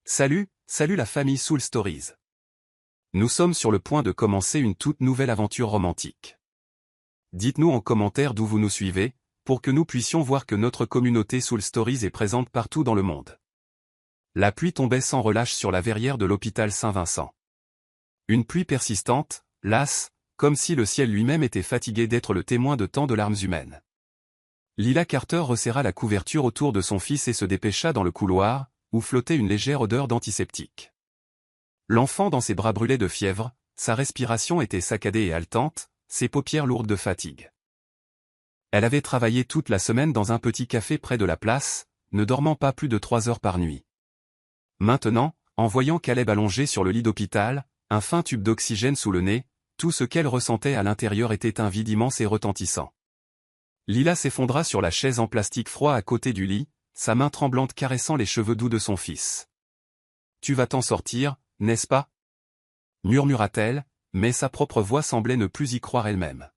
Salut la famille Soul Stories. Nous sommes sur le point de commencer une toute nouvelle aventure romantique. Dites-nous en commentaire d'où vous nous suivez, pour que nous puissions voir que notre communauté Soul Stories est présente partout dans le monde. La pluie tombait sans relâche sur la verrière de l'hôpital Saint-Vincent. Une pluie persistante, lasse, comme si le ciel lui-même était fatigué d'être le témoin de tant de larmes humaines. Lila Carter resserra la couverture autour de son fils et se dépêcha dans le couloir, où flottait une légère odeur d'antiseptique. L'enfant dans ses bras brûlait de fièvre, sa respiration était saccadée et haletante, ses paupières lourdes de fatigue. Elle avait travaillé toute la semaine dans un petit café près de la place, ne dormant pas plus de 3 heures par nuit. Maintenant, en voyant Caleb allongé sur le lit d'hôpital, un fin tube d'oxygène sous le nez, tout ce qu'elle ressentait à l'intérieur était un vide immense et retentissant. Lila s'effondra sur la chaise en plastique froid à côté du lit, sa main tremblante caressant les cheveux doux de son fils. « Tu vas t'en sortir, n'est-ce pas » murmura-t-elle, mais sa propre voix semblait ne plus y croire elle-même.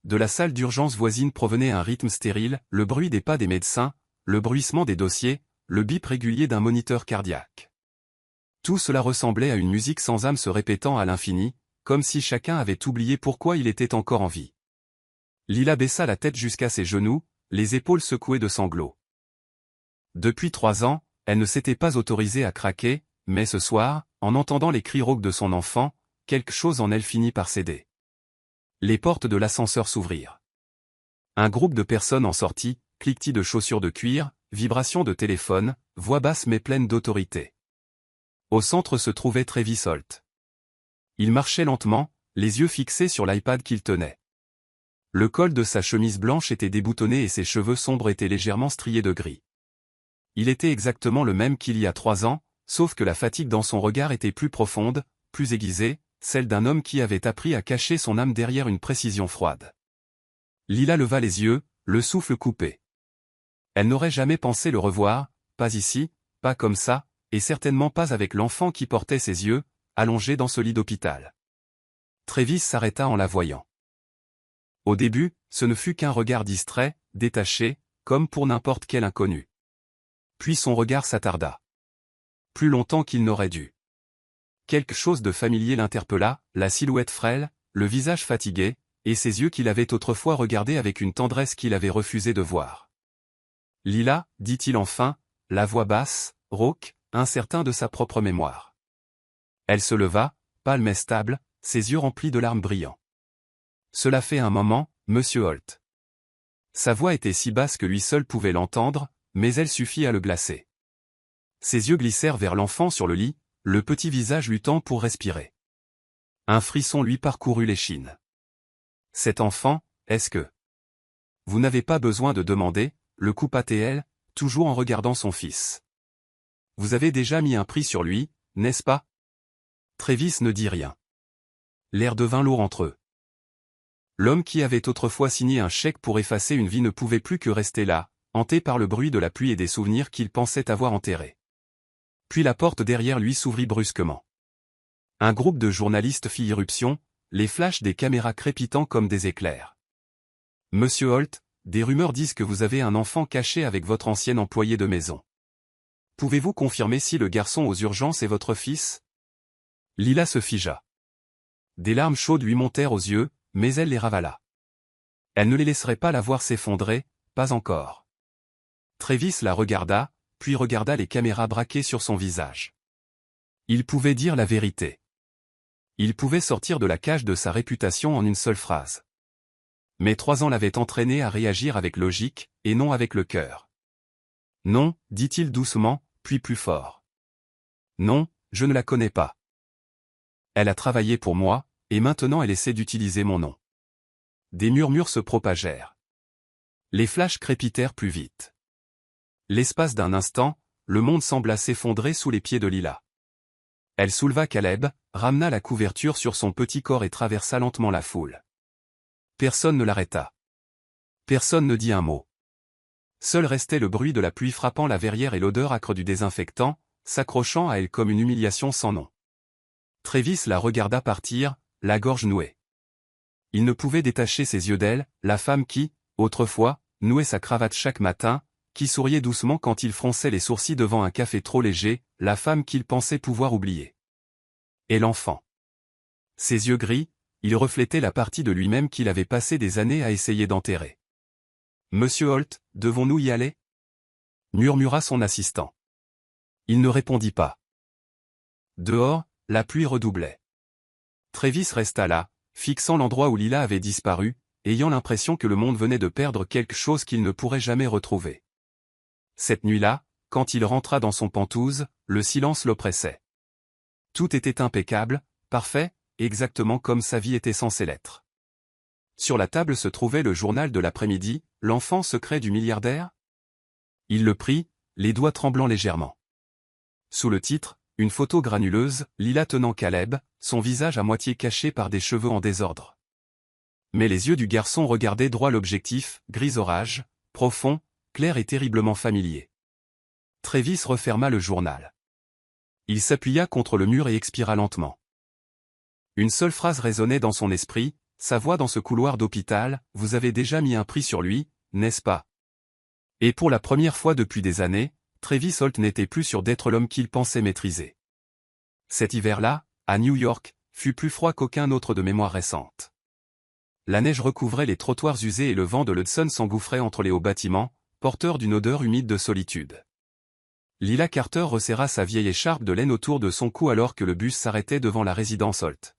De la salle d'urgence voisine provenait un rythme stérile, le bruit des pas des médecins, le bruissement des dossiers, le bip régulier d'un moniteur cardiaque. Tout cela ressemblait à une musique sans âme se répétant à l'infini, comme si chacun avait oublié pourquoi il était encore en vie. Lila baissa la tête jusqu'à ses genoux, les épaules secouées de sanglots. Depuis 3 ans, elle ne s'était pas autorisée à craquer, mais ce soir, en entendant les cris rauques de son enfant, quelque chose en elle finit par céder. Les portes de l'ascenseur s'ouvrirent. Un groupe de personnes en sortit, cliquetis de chaussures de cuir, vibrations de téléphone, voix basse mais pleine d'autorité. Au centre se trouvait Travis Holt. Il marchait lentement, les yeux fixés sur l'iPad qu'il tenait. Le col de sa chemise blanche était déboutonné et ses cheveux sombres étaient légèrement striés de gris. Il était exactement le même qu'il y a 3 ans, sauf que la fatigue dans son regard était plus profonde, plus aiguisée, celle d'un homme qui avait appris à cacher son âme derrière une précision froide. Lila leva les yeux, le souffle coupé. Elle n'aurait jamais pensé le revoir, pas ici, pas comme ça, et certainement pas avec l'enfant qui portait ses yeux, allongé dans ce lit d'hôpital. Travis s'arrêta en la voyant. Au début, ce ne fut qu'un regard distrait, détaché, comme pour n'importe quel inconnu. Puis son regard s'attarda. Plus longtemps qu'il n'aurait dû. Quelque chose de familier l'interpella, la silhouette frêle, le visage fatigué, et ses yeux qu'il avait autrefois regardés avec une tendresse qu'il avait refusé de voir. « Lila » dit-il enfin, la voix basse, rauque, incertain de sa propre mémoire. Elle se leva, pâle mais stable, ses yeux remplis de larmes brillants. « Cela fait un moment, monsieur Holt. » Sa voix était si basse que lui seul pouvait l'entendre, mais elle suffit à le glacer. Ses yeux glissèrent vers l'enfant sur le lit, le petit visage luttant pour respirer. Un frisson lui parcourut l'échine. Cet enfant, est-ce que... Vous n'avez pas besoin de demander, le coupa-t-elle, toujours en regardant son fils. Vous avez déjà mis un prix sur lui, n'est-ce pas? Travis ne dit rien. L'air devint lourd entre eux. L'homme qui avait autrefois signé un chèque pour effacer une vie ne pouvait plus que rester là, hanté par le bruit de la pluie et des souvenirs qu'il pensait avoir enterrés. Puis la porte derrière lui s'ouvrit brusquement. Un groupe de journalistes fit irruption, les flashs des caméras crépitant comme des éclairs. « Monsieur Holt, des rumeurs disent que vous avez un enfant caché avec votre ancien employé de maison. Pouvez-vous confirmer si le garçon aux urgences est votre fils ?» Lila se figea. Des larmes chaudes lui montèrent aux yeux, mais elle les ravala. Elle ne les laisserait pas la voir s'effondrer, pas encore. Travis la regarda, puis regarda les caméras braquées sur son visage. Il pouvait dire la vérité. Il pouvait sortir de la cage de sa réputation en une seule phrase. Mais 3 ans l'avaient entraîné à réagir avec logique, et non avec le cœur. « Non, dit-il doucement, puis plus fort. Non, je ne la connais pas. Elle a travaillé pour moi, et maintenant elle essaie d'utiliser mon nom. » Des murmures se propagèrent. Les flashs crépitèrent plus vite. L'espace d'un instant, le monde sembla s'effondrer sous les pieds de Lila. Elle souleva Caleb, ramena la couverture sur son petit corps et traversa lentement la foule. Personne ne l'arrêta. Personne ne dit un mot. Seul restait le bruit de la pluie frappant la verrière et l'odeur âcre du désinfectant, s'accrochant à elle comme une humiliation sans nom. Travis la regarda partir, la gorge nouée. Il ne pouvait détacher ses yeux d'elle, la femme qui, autrefois, nouait sa cravate chaque matin, qui souriait doucement quand il fronçait les sourcils devant un café trop léger, la femme qu'il pensait pouvoir oublier. Et l'enfant. Ses yeux gris, ils reflétaient la partie de lui-même qu'il avait passé des années à essayer d'enterrer. « Monsieur Holt, devons-nous y aller ?» murmura son assistant. Il ne répondit pas. Dehors, la pluie redoublait. Travis resta là, fixant l'endroit où Lila avait disparu, ayant l'impression que le monde venait de perdre quelque chose qu'il ne pourrait jamais retrouver. Cette nuit-là, quand il rentra dans son penthouse, le silence l'oppressait. Tout était impeccable, parfait, exactement comme sa vie était censée l'être. Sur la table se trouvait le journal de l'après-midi, l'enfant secret du milliardaire. Il le prit, les doigts tremblant légèrement. Sous le titre, une photo granuleuse, Lila tenant Caleb, son visage à moitié caché par des cheveux en désordre. Mais les yeux du garçon regardaient droit l'objectif, gris orage, profond, clair et terriblement familier. Travis referma le journal. Il s'appuya contre le mur et expira lentement. Une seule phrase résonnait dans son esprit, sa voix dans ce couloir d'hôpital, « Vous avez déjà mis un prix sur lui, n'est-ce pas ?» Et pour la première fois depuis des années, Travis Holt n'était plus sûr d'être l'homme qu'il pensait maîtriser. Cet hiver-là, à New York, fut plus froid qu'aucun autre de mémoire récente. La neige recouvrait les trottoirs usés et le vent de l'Hudson s'engouffrait entre les hauts bâtiments, porteur d'une odeur humide de solitude. Lila Carter resserra sa vieille écharpe de laine autour de son cou alors que le bus s'arrêtait devant la résidence Holt.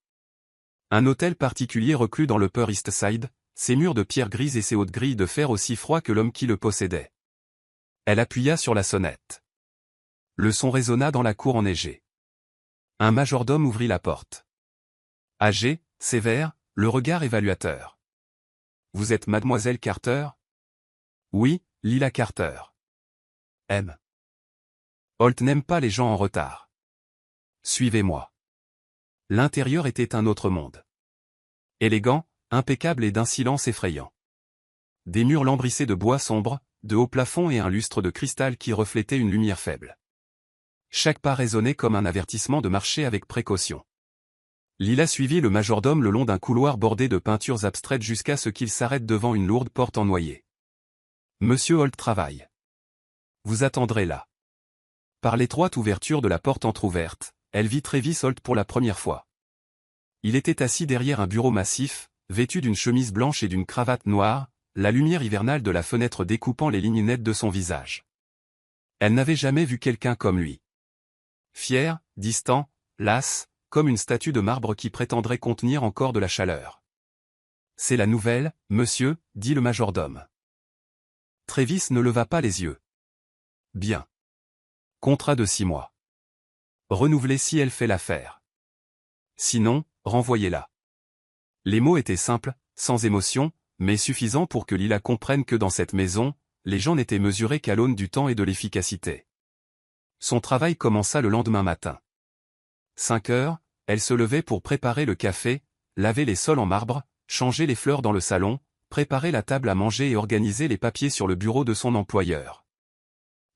Un hôtel particulier reclus dans l'Upper East Side, ses murs de pierre grise et ses hautes grilles de fer aussi froids que l'homme qui le possédait. Elle appuya sur la sonnette. Le son résonna dans la cour enneigée. Un majordome ouvrit la porte. Âgé, sévère, le regard évaluateur. « Vous êtes mademoiselle Carter ?»« Oui, Lila Carter. »« M. Holt n'aime pas les gens en retard. Suivez-moi. » L'intérieur était un autre monde. Élégant, impeccable et d'un silence effrayant. Des murs lambrissés de bois sombre, de hauts plafonds et un lustre de cristal qui reflétait une lumière faible. Chaque pas résonnait comme un avertissement de marcher avec précaution. Lila suivit le majordome le long d'un couloir bordé de peintures abstraites jusqu'à ce qu'il s'arrête devant une lourde porte en noyer. « Monsieur Holt travaille. Vous attendrez là. » Par l'étroite ouverture de la porte entr'ouverte, elle vit Travis Holt pour la première fois. Il était assis derrière un bureau massif, vêtu d'une chemise blanche et d'une cravate noire, la lumière hivernale de la fenêtre découpant les lignes nettes de son visage. Elle n'avait jamais vu quelqu'un comme lui. Fier, distant, las, comme une statue de marbre qui prétendrait contenir encore de la chaleur. « C'est la nouvelle, monsieur, » dit le majordome. Travis ne leva pas les yeux. « Bien. Contrat de 6 mois. Renouvelé si elle fait l'affaire. Sinon, renvoyez-la. » Les mots étaient simples, sans émotion, mais suffisants pour que Lila comprenne que dans cette maison, les gens n'étaient mesurés qu'à l'aune du temps et de l'efficacité. Son travail commença le lendemain matin. 5 heures, elle se levait pour préparer le café, laver les sols en marbre, changer les fleurs dans le salon, préparer la table à manger et organiser les papiers sur le bureau de son employeur.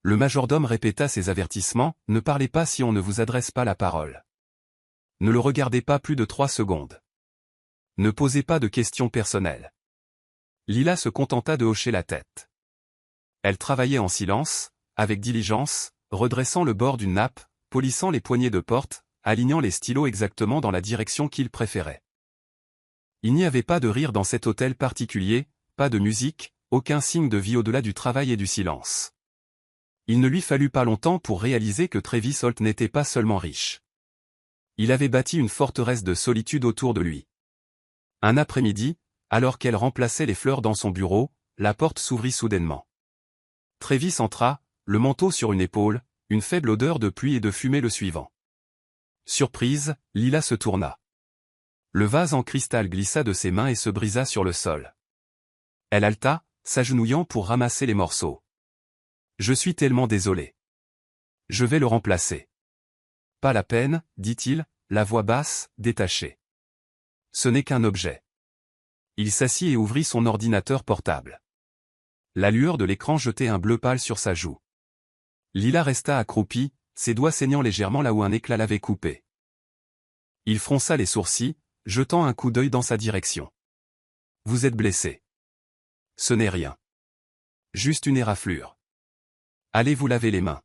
Le majordome répéta ses avertissements, « Ne parlez pas si on ne vous adresse pas la parole. Ne le regardez pas plus de 3 secondes. Ne posez pas de questions personnelles. » Lila se contenta de hocher la tête. Elle travaillait en silence, avec diligence, redressant le bord d'une nappe, polissant les poignées de porte, alignant les stylos exactement dans la direction qu'il préférait. Il n'y avait pas de rire dans cet hôtel particulier, pas de musique, aucun signe de vie au-delà du travail et du silence. Il ne lui fallut pas longtemps pour réaliser que Travis Holt n'était pas seulement riche. Il avait bâti une forteresse de solitude autour de lui. Un après-midi, alors qu'elle remplaçait les fleurs dans son bureau, la porte s'ouvrit soudainement. Travis entra, le manteau sur une épaule, une faible odeur de pluie et de fumée le suivant. Surprise, Lila se tourna. Le vase en cristal glissa de ses mains et se brisa sur le sol. Elle haleta, s'agenouillant pour ramasser les morceaux. « Je suis tellement désolé. Je vais le remplacer. »« Pas la peine, » dit-il, la voix basse, détachée. « Ce n'est qu'un objet. » Il s'assit et ouvrit son ordinateur portable. La lueur de l'écran jetait un bleu pâle sur sa joue. Lila resta accroupie, ses doigts saignant légèrement là où un éclat l'avait coupé. Il fronça les sourcils, jetant un coup d'œil dans sa direction. « Vous êtes blessé. »« Ce n'est rien. Juste une éraflure. » Allez vous laver les mains.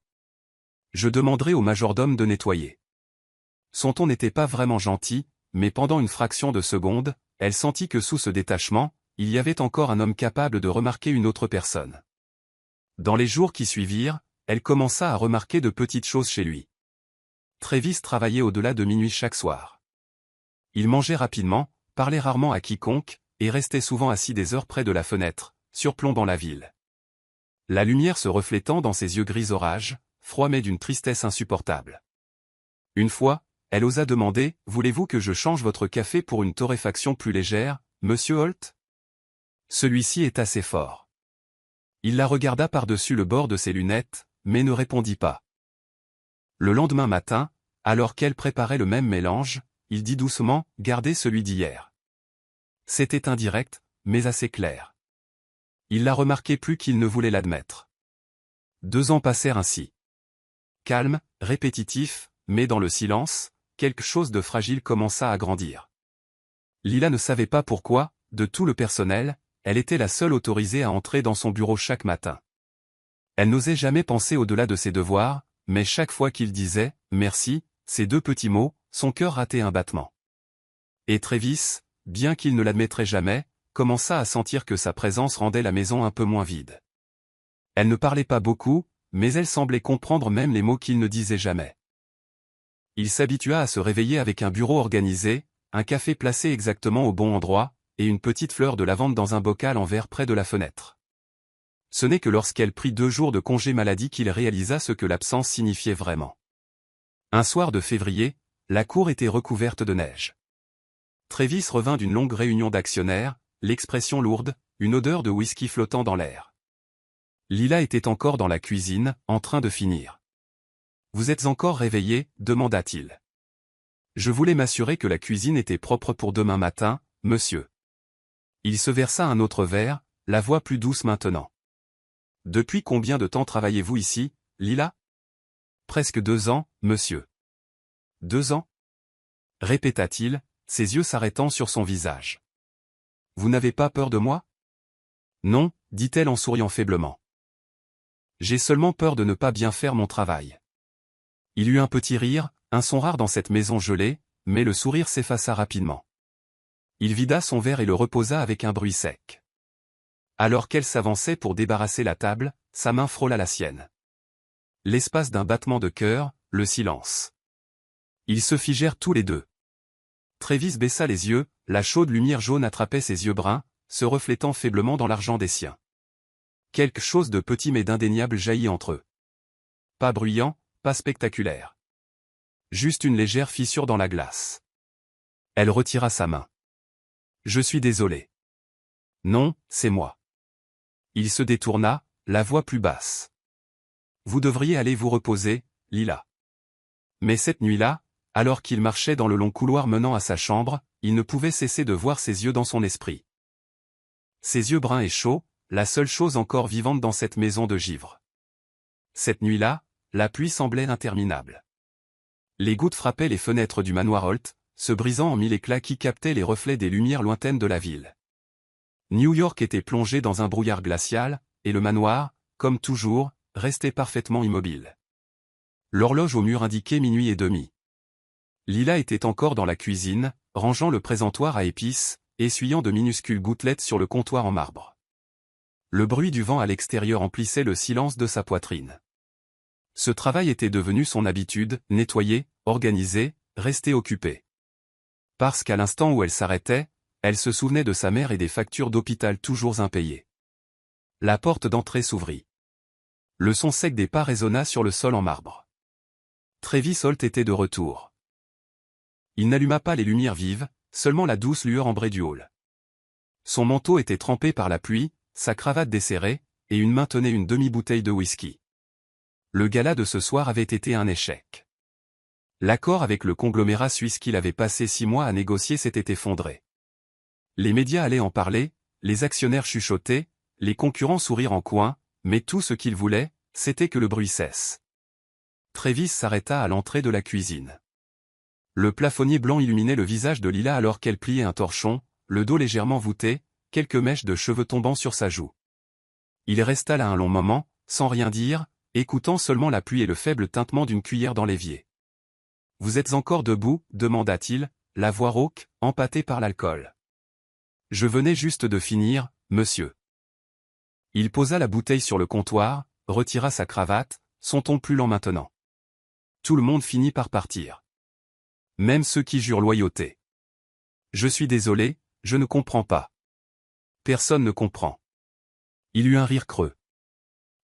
Je demanderai au majordome de nettoyer. Son ton n'était pas vraiment gentil, mais pendant une fraction de seconde, elle sentit que sous ce détachement, il y avait encore un homme capable de remarquer une autre personne. Dans les jours qui suivirent, elle commença à remarquer de petites choses chez lui. Travis travaillait au-delà de minuit chaque soir. Il mangeait rapidement, parlait rarement à quiconque, et restait souvent assis des heures près de la fenêtre, surplombant la ville. La lumière se reflétant dans ses yeux gris orage, froid mais d'une tristesse insupportable. Une fois, elle osa demander « Voulez-vous que je change votre café pour une torréfaction plus légère, monsieur Holt ?» Celui-ci est assez fort. Il la regarda par-dessus le bord de ses lunettes, mais ne répondit pas. Le lendemain matin, alors qu'elle préparait le même mélange, il dit doucement « Gardez celui d'hier. » C'était indirect, mais assez clair. Il la remarquait plus qu'il ne voulait l'admettre. 2 ans passèrent ainsi. Calme, répétitif, mais dans le silence, quelque chose de fragile commença à grandir. Lila ne savait pas pourquoi, de tout le personnel, elle était la seule autorisée à entrer dans son bureau chaque matin. Elle n'osait jamais penser au-delà de ses devoirs, mais chaque fois qu'il disait « merci », ces 2 petits mots, son cœur ratait un battement. Et Travis, bien qu'il ne l'admettrait jamais, commença à sentir que sa présence rendait la maison un peu moins vide. Elle ne parlait pas beaucoup, mais elle semblait comprendre même les mots qu'il ne disait jamais. Il s'habitua à se réveiller avec un bureau organisé, un café placé exactement au bon endroit, et une petite fleur de lavande dans un bocal en verre près de la fenêtre. Ce n'est que lorsqu'elle prit 2 jours de congé maladie qu'il réalisa ce que l'absence signifiait vraiment. Un soir de février, la cour était recouverte de neige. Travis revint d'une longue réunion d'actionnaires, l'expression lourde, une odeur de whisky flottant dans l'air. Lila était encore dans la cuisine, en train de finir. « Vous êtes encore réveillé ?» demanda-t-il. « Je voulais m'assurer que la cuisine était propre pour demain matin, monsieur. » Il se versa un autre verre, la voix plus douce maintenant. « Depuis combien de temps travaillez-vous ici, Lila ?»« Presque 2 ans, monsieur. »« 2 ans ?» répéta-t-il, ses yeux s'arrêtant sur son visage. « Vous n'avez pas peur de moi ?»« Non, » dit-elle en souriant faiblement. « J'ai seulement peur de ne pas bien faire mon travail. » Il eut un petit rire, un son rare dans cette maison gelée, mais le sourire s'effaça rapidement. Il vida son verre et le reposa avec un bruit sec. Alors qu'elle s'avançait pour débarrasser la table, sa main frôla la sienne. L'espace d'un battement de cœur, le silence. Ils se figèrent tous les 2. Travis baissa les yeux, la chaude lumière jaune attrapait ses yeux bruns, se reflétant faiblement dans l'argent des siens. Quelque chose de petit mais d'indéniable jaillit entre eux. Pas bruyant, pas spectaculaire. Juste une légère fissure dans la glace. Elle retira sa main. « Je suis désolé. »« Non, c'est moi. » Il se détourna, la voix plus basse. « Vous devriez aller vous reposer, Lila. » Mais cette nuit-là, alors qu'il marchait dans le long couloir menant à sa chambre, il ne pouvait cesser de voir ses yeux dans son esprit. Ses yeux bruns et chauds, la seule chose encore vivante dans cette maison de givre. Cette nuit-là, la pluie semblait interminable. Les gouttes frappaient les fenêtres du manoir Holt, se brisant en 1000 éclats qui captaient les reflets des lumières lointaines de la ville. New York était plongé dans un brouillard glacial, et le manoir, comme toujours, restait parfaitement immobile. L'horloge au mur indiquait 00h30. Lila était encore dans la cuisine, rangeant le présentoir à épices, essuyant de minuscules gouttelettes sur le comptoir en marbre. Le bruit du vent à l'extérieur emplissait le silence de sa poitrine. Ce travail était devenu son habitude, nettoyer, organiser, rester occupé. Parce qu'à l'instant où elle s'arrêtait, elle se souvenait de sa mère et des factures d'hôpital toujours impayées. La porte d'entrée s'ouvrit. Le son sec des pas résonna sur le sol en marbre. Travis Holt était de retour. Il n'alluma pas les lumières vives, seulement la douce lueur ambrée du hall. Son manteau était trempé par la pluie, sa cravate desserrée, et une main tenait une demi-bouteille de whisky. Le gala de ce soir avait été un échec. L'accord avec le conglomérat suisse qu'il avait passé 6 mois à négocier s'était effondré. Les médias allaient en parler, les actionnaires chuchotaient, les concurrents sourire en coin, mais tout ce qu'ils voulaient, c'était que le bruit cesse. Travis s'arrêta à l'entrée de la cuisine. Le plafonnier blanc illuminait le visage de Lila alors qu'elle pliait un torchon, le dos légèrement voûté, quelques mèches de cheveux tombant sur sa joue. Il resta là un long moment, sans rien dire, écoutant seulement la pluie et le faible tintement d'une cuillère dans l'évier. « Vous êtes encore debout » demanda-t-il, la voix rauque, empâtée par l'alcool. « Je venais juste de finir, monsieur. » Il posa la bouteille sur le comptoir, retira sa cravate, son ton plus lent maintenant. Tout le monde finit par partir. Même ceux qui jurent loyauté. Je suis désolé, je ne comprends pas. Personne ne comprend. Il eut un rire creux.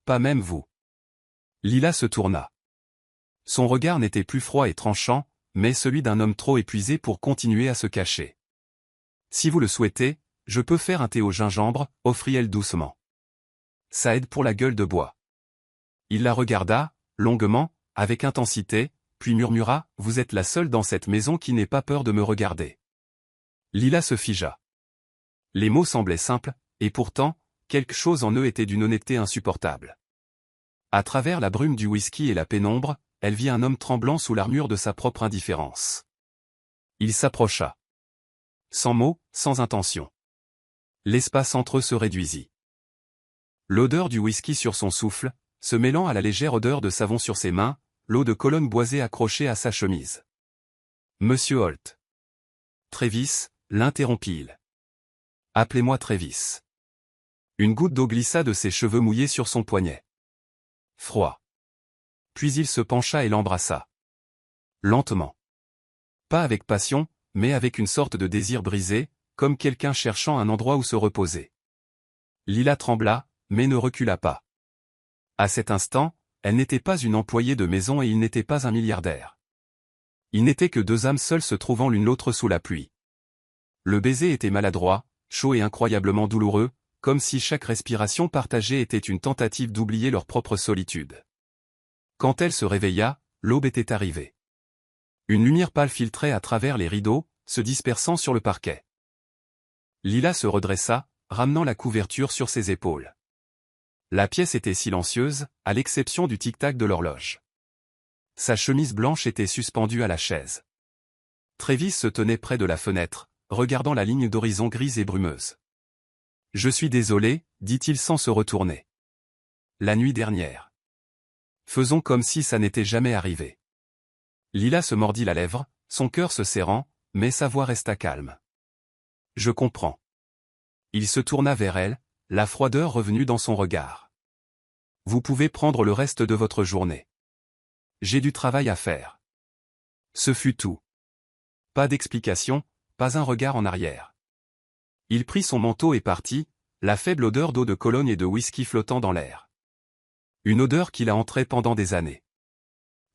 Pas même vous. Lila se tourna. Son regard n'était plus froid et tranchant, mais celui d'un homme trop épuisé pour continuer à se cacher. Si vous le souhaitez, je peux faire un thé au gingembre, offrit-elle doucement. Ça aide pour la gueule de bois. Il la regarda, longuement, avec intensité, puis murmura, vous êtes la seule dans cette maison qui n'ait pas peur de me regarder. Lila se figea. Les mots semblaient simples, et pourtant, quelque chose en eux était d'une honnêteté insupportable. À travers la brume du whisky et la pénombre, elle vit un homme tremblant sous l'armure de sa propre indifférence. Il s'approcha. Sans mots, sans intention. L'espace entre eux se réduisit. L'odeur du whisky sur son souffle, se mêlant à la légère odeur de savon sur ses mains, l'eau de Cologne boisée accrochée à sa chemise. Monsieur Holt. Travis, l'interrompit-il. Appelez-moi Travis. Une goutte d'eau glissa de ses cheveux mouillés sur son poignet. Froid. Puis il se pencha et l'embrassa. Lentement. Pas avec passion, mais avec une sorte de désir brisé, comme quelqu'un cherchant un endroit où se reposer. Lila trembla, mais ne recula pas. À cet instant, elle n'était pas une employée de maison et il n'était pas un milliardaire. Ils n'étaient que deux âmes seules se trouvant l'une l'autre sous la pluie. Le baiser était maladroit, chaud et incroyablement douloureux, comme si chaque respiration partagée était une tentative d'oublier leur propre solitude. Quand elle se réveilla, l'aube était arrivée. Une lumière pâle filtrait à travers les rideaux, se dispersant sur le parquet. Lila se redressa, ramenant la couverture sur ses épaules. La pièce était silencieuse, à l'exception du tic-tac de l'horloge. Sa chemise blanche était suspendue à la chaise. Travis se tenait près de la fenêtre, regardant la ligne d'horizon grise et brumeuse. « Je suis désolé, dit-il sans se retourner. La nuit dernière. Faisons comme si ça n'était jamais arrivé. » Lila se mordit la lèvre, son cœur se serrant, mais sa voix resta calme. « Je comprends. » Il se tourna vers elle, la froideur revenue dans son regard. « Vous pouvez prendre le reste de votre journée. J'ai du travail à faire. » Ce fut tout. Pas d'explication, pas un regard en arrière. Il prit son manteau et partit, la faible odeur d'eau de Cologne et de whisky flottant dans l'air. Une odeur qui la hantrait pendant des années.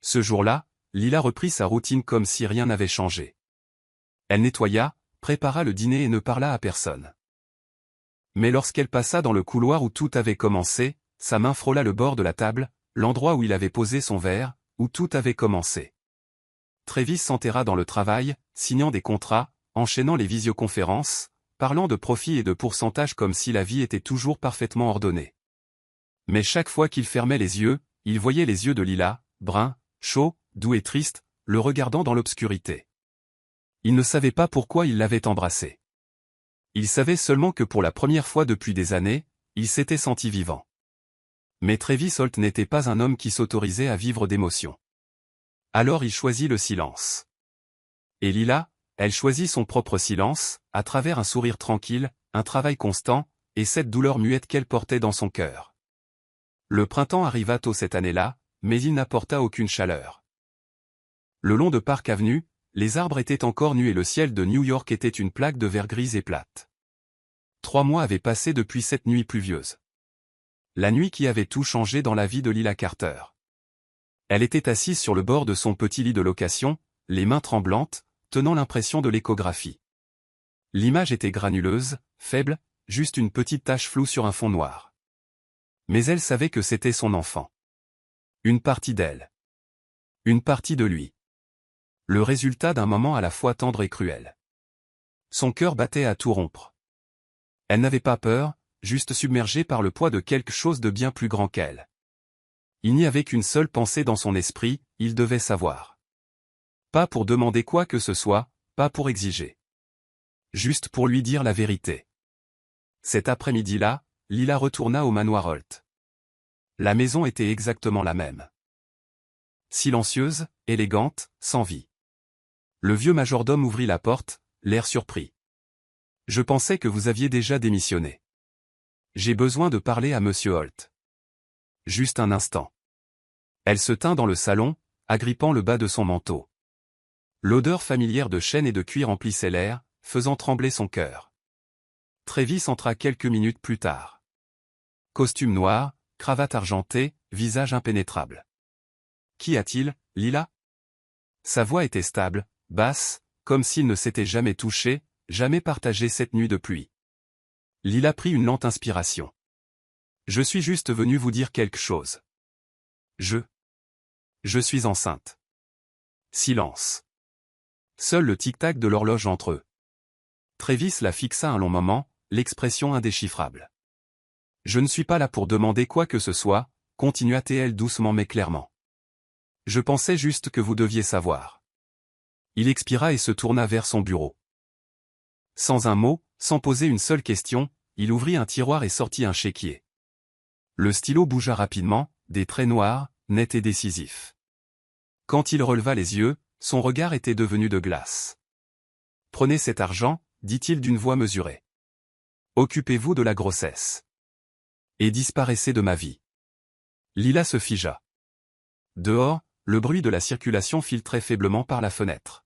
Ce jour-là, Lila reprit sa routine comme si rien n'avait changé. Elle nettoya, prépara le dîner et ne parla à personne. Mais lorsqu'elle passa dans le couloir où tout avait commencé, sa main frôla le bord de la table, l'endroit où il avait posé son verre, où tout avait commencé. Travis s'enterra dans le travail, signant des contrats, enchaînant les visioconférences, parlant de profits et de pourcentages comme si la vie était toujours parfaitement ordonnée. Mais chaque fois qu'il fermait les yeux, il voyait les yeux de Lila, bruns, chauds, doux et tristes, le regardant dans l'obscurité. Il ne savait pas pourquoi il l'avait embrassée. Il savait seulement que pour la première fois depuis des années, il s'était senti vivant. Mais Travis Holt n'était pas un homme qui s'autorisait à vivre d'émotions. Alors il choisit le silence. Et Lila, elle choisit son propre silence, à travers un sourire tranquille, un travail constant, et cette douleur muette qu'elle portait dans son cœur. Le printemps arriva tôt cette année-là, mais il n'apporta aucune chaleur. Le long de Park Avenue, les arbres étaient encore nus et le ciel de New York était une plaque de verre grise et plate. 3 mois avaient passé depuis cette nuit pluvieuse. La nuit qui avait tout changé dans la vie de Lila Carter. Elle était assise sur le bord de son petit lit de location, les mains tremblantes, tenant l'impression de l'échographie. L'image était granuleuse, faible, juste une petite tache floue sur un fond noir. Mais elle savait que c'était son enfant. Une partie d'elle. Une partie de lui. Le résultat d'un moment à la fois tendre et cruel. Son cœur battait à tout rompre. Elle n'avait pas peur, juste submergée par le poids de quelque chose de bien plus grand qu'elle. Il n'y avait qu'une seule pensée dans son esprit, il devait savoir. Pas pour demander quoi que ce soit, pas pour exiger. Juste pour lui dire la vérité. Cet après-midi-là, Lila retourna au manoir Holt. La maison était exactement la même. Silencieuse, élégante, sans vie. Le vieux majordome ouvrit la porte, l'air surpris. « Je pensais que vous aviez déjà démissionné. J'ai besoin de parler à Monsieur Holt. » Juste un instant. Elle se tint dans le salon, agrippant le bas de son manteau. L'odeur familière de chêne et de cuir emplissait l'air, faisant trembler son cœur. Travis entra quelques minutes plus tard. Costume noir, cravate argentée, visage impénétrable. « Qu'y a-t-il, Lila ?» Sa voix était stable, basse, comme s'il ne s'était jamais touché, jamais partagé cette nuit de pluie. Lila prit une lente inspiration. « Je suis juste venu vous dire quelque chose. Je suis enceinte. » Silence. Seul le tic-tac de l'horloge entre eux. Travis la fixa un long moment, l'expression indéchiffrable. « Je ne suis pas là pour demander quoi que ce soit, » continua-t-elle doucement mais clairement. « Je pensais juste que vous deviez savoir. » Il expira et se tourna vers son bureau. Sans un mot, sans poser une seule question, il ouvrit un tiroir et sortit un chéquier. Le stylo bougea rapidement, des traits noirs, nets et décisifs. Quand il releva les yeux, son regard était devenu de glace. « Prenez cet argent, » dit-il d'une voix mesurée. « Occupez-vous de la grossesse. Et disparaissez de ma vie. » Lila se figea. Dehors, le bruit de la circulation filtrait faiblement par la fenêtre.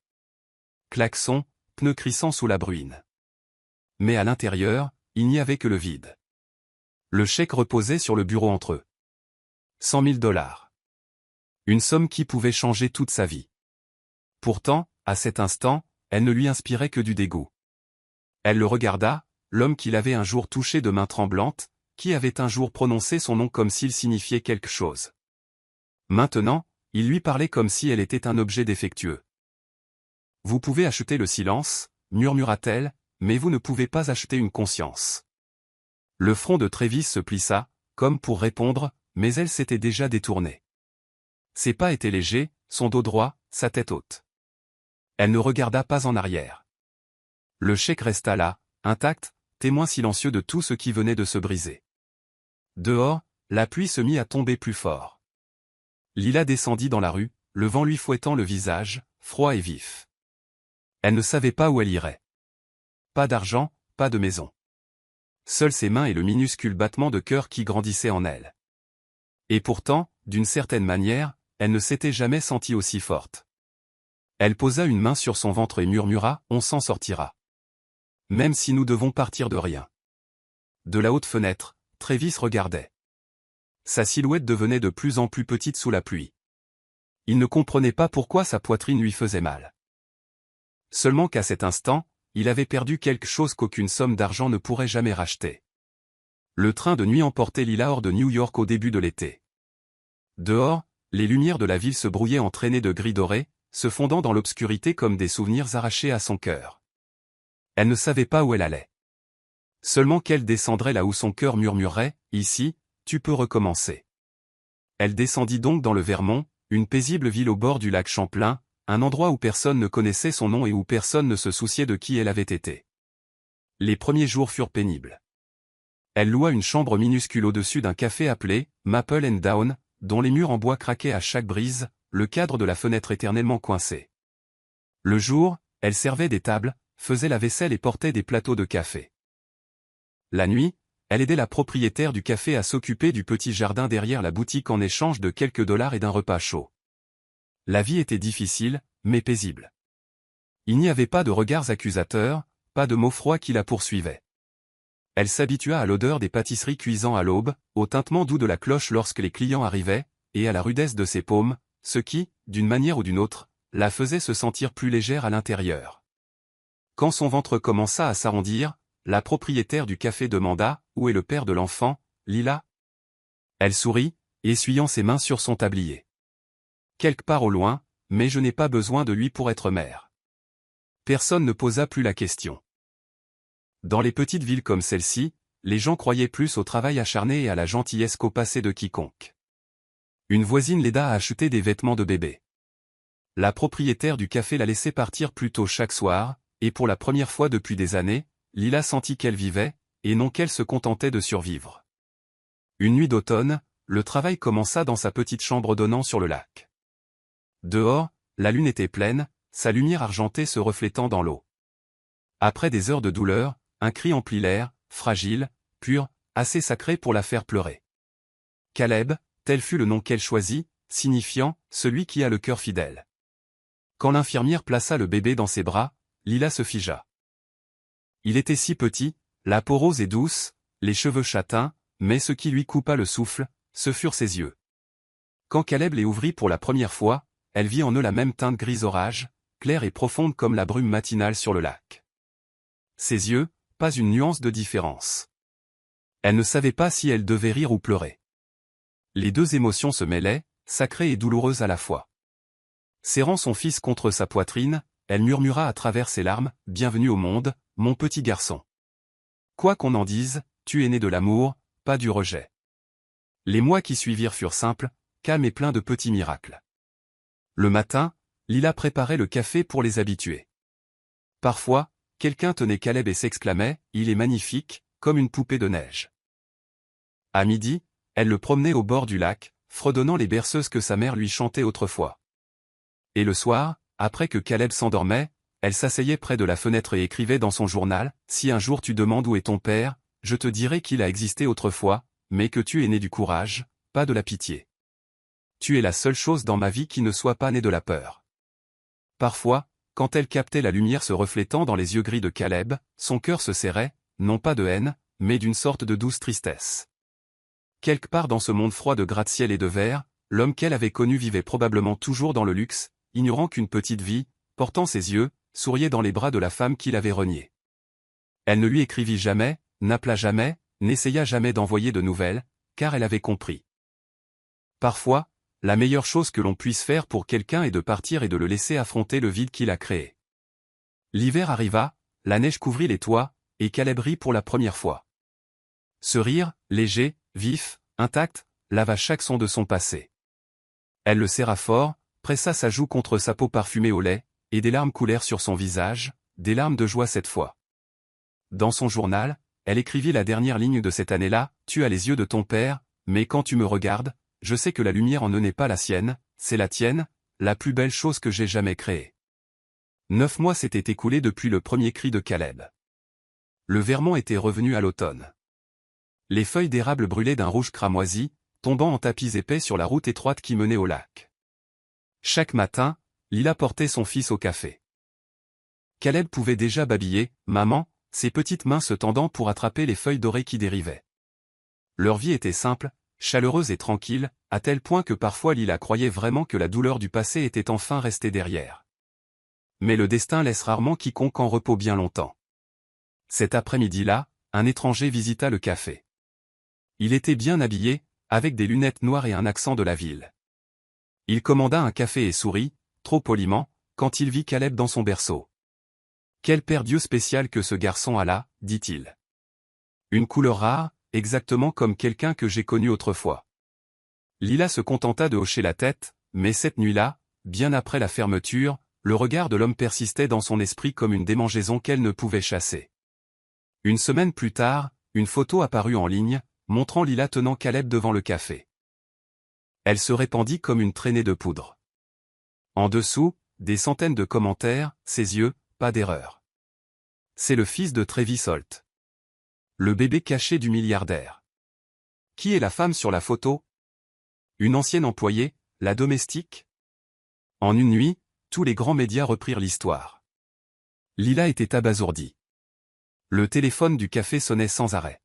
Klaxon, pneus crissant sous la bruine. Mais à l'intérieur, il n'y avait que le vide. Le chèque reposait sur le bureau entre eux. 100 000 $. Une somme qui pouvait changer toute sa vie. Pourtant, à cet instant, elle ne lui inspirait que du dégoût. Elle le regarda, l'homme qu'il avait un jour touché de main tremblante, qui avait un jour prononcé son nom comme s'il signifiait quelque chose. Maintenant, il lui parlait comme si elle était un objet défectueux. « Vous pouvez acheter le silence, » murmura-t-elle, « mais vous ne pouvez pas acheter une conscience. » Le front de Travis se plissa, comme pour répondre, mais elle s'était déjà détournée. Ses pas étaient légers, son dos droit, sa tête haute. Elle ne regarda pas en arrière. Le chèque resta là, intact, témoin silencieux de tout ce qui venait de se briser. Dehors, la pluie se mit à tomber plus fort. Lila descendit dans la rue, le vent lui fouettant le visage, froid et vif. Elle ne savait pas où elle irait. Pas d'argent, pas de maison. Seules ses mains et le minuscule battement de cœur qui grandissait en elle. Et pourtant, d'une certaine manière, elle ne s'était jamais sentie aussi forte. Elle posa une main sur son ventre et murmura « On s'en sortira. Même si nous devons partir de rien. » De la haute fenêtre, Travis regardait. Sa silhouette devenait de plus en plus petite sous la pluie. Il ne comprenait pas pourquoi sa poitrine lui faisait mal. Seulement qu'à cet instant, il avait perdu quelque chose qu'aucune somme d'argent ne pourrait jamais racheter. Le train de nuit emportait Lila hors de New York au début de l'été. Dehors, les lumières de la ville se brouillaient en traînées de gris doré, se fondant dans l'obscurité comme des souvenirs arrachés à son cœur. Elle ne savait pas où elle allait. Seulement qu'elle descendrait là où son cœur murmurait, « Ici, tu peux recommencer. » Elle descendit donc dans le Vermont, une paisible ville au bord du lac Champlain, un endroit où personne ne connaissait son nom et où personne ne se souciait de qui elle avait été. Les premiers jours furent pénibles. Elle loua une chambre minuscule au-dessus d'un café appelé « Maple and Down », dont les murs en bois craquaient à chaque brise, le cadre de la fenêtre éternellement coincé. Le jour, elle servait des tables, faisait la vaisselle et portait des plateaux de café. La nuit, elle aidait la propriétaire du café à s'occuper du petit jardin derrière la boutique en échange de quelques dollars et d'un repas chaud. La vie était difficile, mais paisible. Il n'y avait pas de regards accusateurs, pas de mots froids qui la poursuivaient. Elle s'habitua à l'odeur des pâtisseries cuisant à l'aube, au tintement doux de la cloche lorsque les clients arrivaient, et à la rudesse de ses paumes, ce qui, d'une manière ou d'une autre, la faisait se sentir plus légère à l'intérieur. Quand son ventre commença à s'arrondir, la propriétaire du café demanda « Où est le père de l'enfant, Lila ?» Elle sourit, essuyant ses mains sur son tablier. « Quelque part au loin, mais je n'ai pas besoin de lui pour être mère. » Personne ne posa plus la question. Dans les petites villes comme celle-ci, les gens croyaient plus au travail acharné et à la gentillesse qu'au passé de quiconque. Une voisine l'aida à acheter des vêtements de bébé. La propriétaire du café la laissait partir plus tôt chaque soir, et pour la première fois depuis des années, Lila sentit qu'elle vivait, et non qu'elle se contentait de survivre. Une nuit d'automne, le travail commença dans sa petite chambre donnant sur le lac. Dehors, la lune était pleine, sa lumière argentée se reflétant dans l'eau. Après des heures de douleur, un cri emplit l'air, fragile, pur, assez sacré pour la faire pleurer. Caleb, tel fut le nom qu'elle choisit, signifiant « celui qui a le cœur fidèle ». Quand l'infirmière plaça le bébé dans ses bras, Lila se figea. Il était si petit, la peau rose et douce, les cheveux châtains, mais ce qui lui coupa le souffle, ce furent ses yeux. Quand Caleb les ouvrit pour la première fois, elle vit en eux la même teinte gris orage, claire et profonde comme la brume matinale sur le lac. Ses yeux, pas une nuance de différence. Elle ne savait pas si elle devait rire ou pleurer. Les deux émotions se mêlaient, sacrées et douloureuses à la fois. Serrant son fils contre sa poitrine, elle murmura à travers ses larmes, « Bienvenue au monde, mon petit garçon. Quoi qu'on en dise, tu es né de l'amour, pas du rejet. » Les mois qui suivirent furent simples, calmes et pleins de petits miracles. Le matin, Lila préparait le café pour les habitués. Parfois, quelqu'un tenait Caleb et s'exclamait « Il est magnifique, comme une poupée de neige. » À midi, elle le promenait au bord du lac, fredonnant les berceuses que sa mère lui chantait autrefois. Et le soir, après que Caleb s'endormait, elle s'asseyait près de la fenêtre et écrivait dans son journal « Si un jour tu demandes où est ton père, je te dirai qu'il a existé autrefois, mais que tu es né du courage, pas de la pitié. Tu es la seule chose dans ma vie qui ne soit pas née de la peur. » Parfois, quand elle captait la lumière se reflétant dans les yeux gris de Caleb, son cœur se serrait, non pas de haine, mais d'une sorte de douce tristesse. Quelque part dans ce monde froid de gratte-ciel et de verre, l'homme qu'elle avait connu vivait probablement toujours dans le luxe, ignorant qu'une petite vie, portant ses yeux, souriait dans les bras de la femme qu'il avait reniée. Elle ne lui écrivit jamais, n'appela jamais, n'essaya jamais d'envoyer de nouvelles, car elle avait compris. Parfois, la meilleure chose que l'on puisse faire pour quelqu'un est de partir et de le laisser affronter le vide qu'il a créé. L'hiver arriva, la neige couvrit les toits, et Caleb rit pour la première fois. Ce rire, léger, vif, intact, lava chaque son de son passé. Elle le serra fort, pressa sa joue contre sa peau parfumée au lait, et des larmes coulèrent sur son visage, des larmes de joie cette fois. Dans son journal, elle écrivit la dernière ligne de cette année-là, « Tu as les yeux de ton père, mais quand tu me regardes, je sais que la lumière en eux n'est pas la sienne, c'est la tienne, la plus belle chose que j'ai jamais créée. » 9 mois s'étaient écoulés depuis le premier cri de Caleb. Le Vermont était revenu à l'automne. Les feuilles d'érable brûlaient d'un rouge cramoisi, tombant en tapis épais sur la route étroite qui menait au lac. Chaque matin, Lila portait son fils au café. Caleb pouvait déjà babiller, « Maman », ses petites mains se tendant pour attraper les feuilles dorées qui dérivaient. Leur vie était simple, chaleureuse et tranquille, à tel point que parfois Lila croyait vraiment que la douleur du passé était enfin restée derrière. Mais le destin laisse rarement quiconque en repos bien longtemps. Cet après-midi-là, un étranger visita le café. Il était bien habillé, avec des lunettes noires et un accent de la ville. Il commanda un café et sourit, trop poliment, quand il vit Caleb dans son berceau. « Quel père Dieu spécial que ce garçon a là, dit-il. Une couleur rare, exactement comme quelqu'un que j'ai connu autrefois. » Lila se contenta de hocher la tête, mais cette nuit-là, bien après la fermeture, le regard de l'homme persistait dans son esprit comme une démangeaison qu'elle ne pouvait chasser. Une semaine plus tard, une photo apparut en ligne, montrant Lila tenant Caleb devant le café. Elle se répandit comme une traînée de poudre. En dessous, des centaines de commentaires, ses yeux, pas d'erreur. C'est le fils de Travis Holt. Le bébé caché du milliardaire. Qui est la femme sur la photo? Une ancienne employée, la domestique? En une nuit, tous les grands médias reprirent l'histoire. Lila était abasourdie. Le téléphone du café sonnait sans arrêt.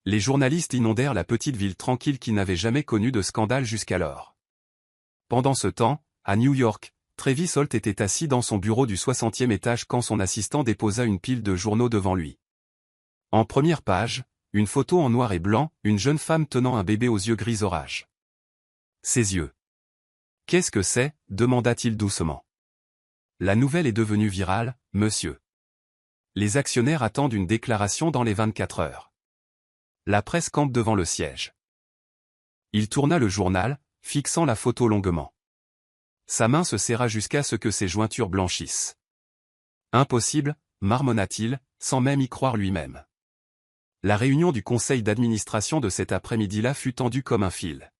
Les journalistes inondèrent la petite ville tranquille qui n'avait jamais connu de scandale jusqu'alors. Pendant ce temps, à New York, Travis Holt était assis dans son bureau du 60e étage quand son assistant déposa une pile de journaux devant lui. En première page, une photo en noir et blanc, une jeune femme tenant un bébé aux yeux gris orage. Ses yeux. « Qu'est-ce que c'est » demanda-t-il doucement. « La nouvelle est devenue virale, monsieur. Les actionnaires attendent une déclaration dans les 24 heures. La presse campe devant le siège. » Il tourna le journal, fixant la photo longuement. Sa main se serra jusqu'à ce que ses jointures blanchissent. « Impossible » marmonna-t-il, sans même y croire lui-même. La réunion du conseil d'administration de cet après-midi-là fut tendue comme un fil.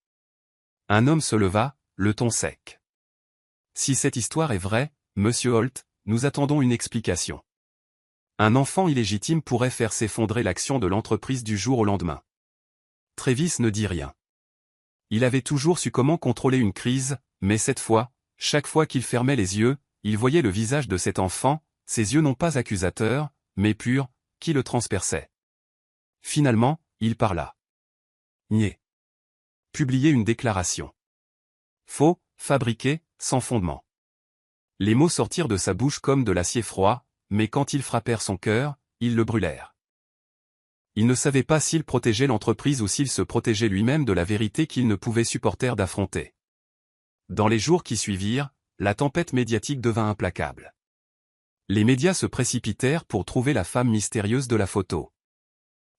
Un homme se leva, le ton sec. Si cette histoire est vraie, monsieur Holt, nous attendons une explication. Un enfant illégitime pourrait faire s'effondrer l'action de l'entreprise du jour au lendemain. Travis ne dit rien. Il avait toujours su comment contrôler une crise, mais cette fois, chaque fois qu'il fermait les yeux, il voyait le visage de cet enfant, ses yeux non pas accusateurs, mais purs, qui le transperçaient. Finalement, il parla. Nier. Publier une déclaration. Faux, fabriqué, sans fondement. Les mots sortirent de sa bouche comme de l'acier froid, mais quand ils frappèrent son cœur, ils le brûlèrent. Il ne savait pas s'il protégeait l'entreprise ou s'il se protégeait lui-même de la vérité qu'il ne pouvait supporter d'affronter. Dans les jours qui suivirent, la tempête médiatique devint implacable. Les médias se précipitèrent pour trouver la femme mystérieuse de la photo.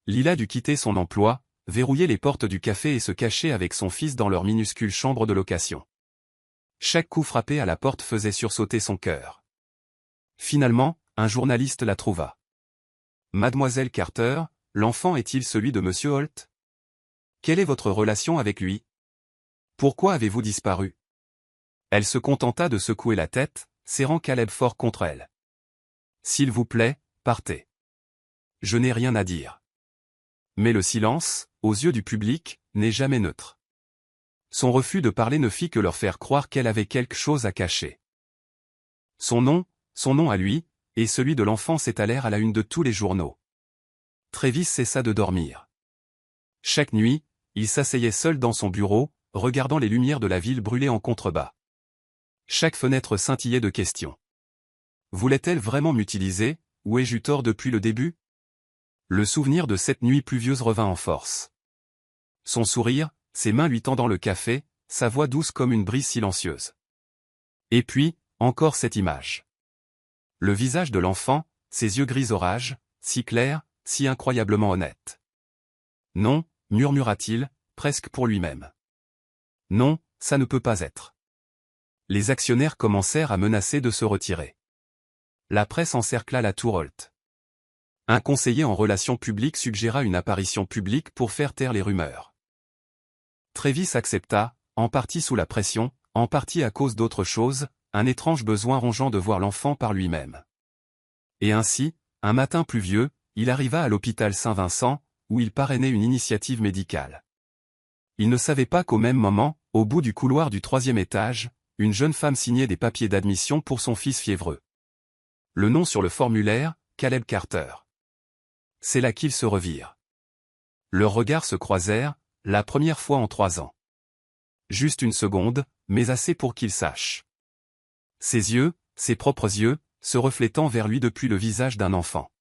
Lila dut quitter son emploi, verrouiller les portes du café et se cacher avec son fils dans leur minuscule chambre de location. Chaque coup frappé à la porte faisait sursauter son cœur. Finalement, un journaliste la trouva. Mademoiselle Carter, l'enfant est-il celui de monsieur Holt? Quelle est votre relation avec lui? Pourquoi avez-vous disparu? Elle se contenta de secouer la tête, serrant Caleb fort contre elle. S'il vous plaît, partez. Je n'ai rien à dire. Mais le silence, aux yeux du public, n'est jamais neutre. Son refus de parler ne fit que leur faire croire qu'elle avait quelque chose à cacher. Son nom à lui, et celui de l'enfant s'étalèrent à la une de tous les journaux. Travis cessa de dormir. Chaque nuit, il s'asseyait seul dans son bureau, regardant les lumières de la ville brûler en contrebas. Chaque fenêtre scintillait de questions. Voulait-elle vraiment m'utiliser, ou ai-je eu tort depuis le début? Le souvenir de cette nuit pluvieuse revint en force. Son sourire, ses mains lui tendant le café, sa voix douce comme une brise silencieuse. Et puis, encore cette image. Le visage de l'enfant, ses yeux gris orage, si clairs, si incroyablement honnêtes. Non, murmura-t-il, presque pour lui-même. Non, ça ne peut pas être. Les actionnaires commencèrent à menacer de se retirer. La presse encercla la tour Holt. Un conseiller en relations publiques suggéra une apparition publique pour faire taire les rumeurs. Travis accepta, en partie sous la pression, en partie à cause d'autre chose, un étrange besoin rongeant de voir l'enfant par lui-même. Et ainsi, un matin pluvieux, il arriva à l'hôpital Saint-Vincent, où il parrainait une initiative médicale. Il ne savait pas qu'au même moment, au bout du couloir du 3e étage, une jeune femme signait des papiers d'admission pour son fils fiévreux. Le nom sur le formulaire, Caleb Carter. C'est là qu'ils se revirent. Leurs regards se croisèrent, la première fois en 3 ans. Juste une seconde, mais assez pour qu'il sache. Ses yeux, ses propres yeux, se reflétant vers lui depuis le visage d'un enfant.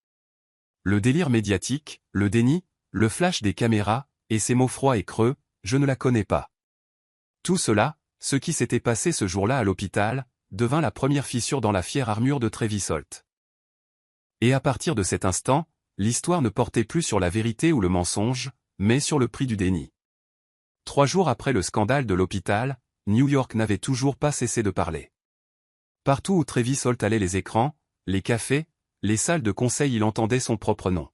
Le délire médiatique, le déni, le flash des caméras, et ses mots froids et creux, je ne la connais pas. Tout cela, ce qui s'était passé ce jour-là à l'hôpital, devint la première fissure dans la fière armure de Travis Holt. Et à partir de cet instant, l'histoire ne portait plus sur la vérité ou le mensonge, mais sur le prix du déni. 3 jours après le scandale de l'hôpital, New York n'avait toujours pas cessé de parler. Partout où Travis Holt allait, les écrans, les cafés, les salles de conseil, il entendait son propre nom.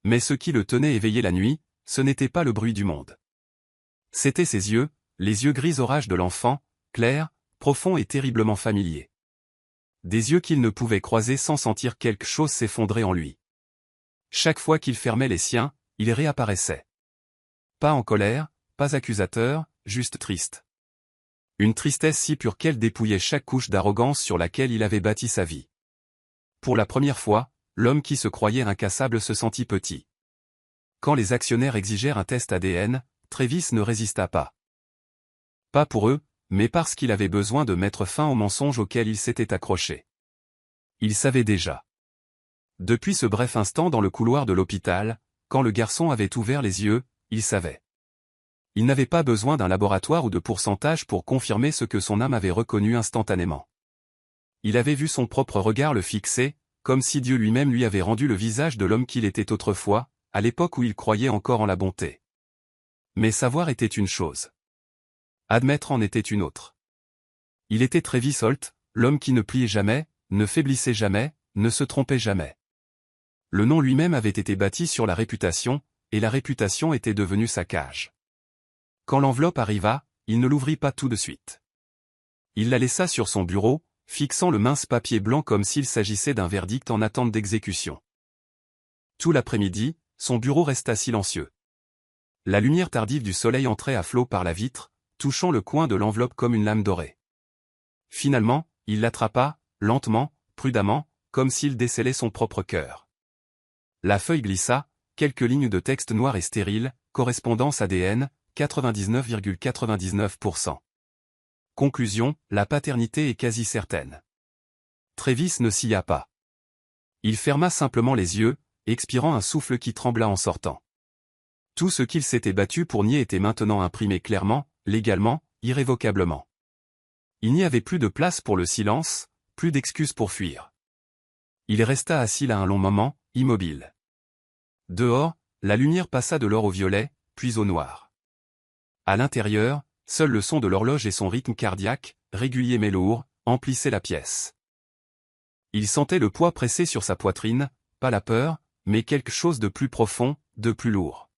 Mais ce qui le tenait éveillé la nuit, ce n'était pas le bruit du monde. C'étaient ses yeux, les yeux gris orage de l'enfant, clairs, profonds et terriblement familiers. Des yeux qu'il ne pouvait croiser sans sentir quelque chose s'effondrer en lui. Chaque fois qu'il fermait les siens, il réapparaissait. Pas en colère, pas accusateur, juste triste. Une tristesse si pure qu'elle dépouillait chaque couche d'arrogance sur laquelle il avait bâti sa vie. Pour la première fois, l'homme qui se croyait incassable se sentit petit. Quand les actionnaires exigèrent un test ADN, Travis ne résista pas. Pas pour eux, mais parce qu'il avait besoin de mettre fin au mensonge auquel il s'était accroché. Il savait déjà. Depuis ce bref instant dans le couloir de l'hôpital, quand le garçon avait ouvert les yeux, il savait. Il n'avait pas besoin d'un laboratoire ou de pourcentage pour confirmer ce que son âme avait reconnu instantanément. Il avait vu son propre regard le fixer, comme si Dieu lui-même lui avait rendu le visage de l'homme qu'il était autrefois, à l'époque où il croyait encore en la bonté. Mais savoir était une chose. Admettre en était une autre. Il était Travis Holt, l'homme qui ne pliait jamais, ne faiblissait jamais, ne se trompait jamais. Le nom lui-même avait été bâti sur la réputation, et la réputation était devenue sa cage. Quand l'enveloppe arriva, il ne l'ouvrit pas tout de suite. Il la laissa sur son bureau, fixant le mince papier blanc comme s'il s'agissait d'un verdict en attente d'exécution. Tout l'après-midi, son bureau resta silencieux. La lumière tardive du soleil entrait à flot par la vitre, touchant le coin de l'enveloppe comme une lame dorée. Finalement, il l'attrapa, lentement, prudemment, comme s'il décellait son propre cœur. La feuille glissa, quelques lignes de texte noir et stérile, correspondance ADN, 99,99%. Conclusion, la paternité est quasi certaine. Travis ne s'y a pas. Il ferma simplement les yeux, expirant un souffle qui trembla en sortant. Tout ce qu'il s'était battu pour nier était maintenant imprimé clairement, légalement, irrévocablement. Il n'y avait plus de place pour le silence, plus d'excuses pour fuir. Il resta assis là un long moment, immobile. Dehors, la lumière passa de l'or au violet, puis au noir. À l'intérieur, seul le son de l'horloge et son rythme cardiaque, régulier mais lourd, emplissaient la pièce. Il sentait le poids pressé sur sa poitrine, pas la peur, mais quelque chose de plus profond, de plus lourd.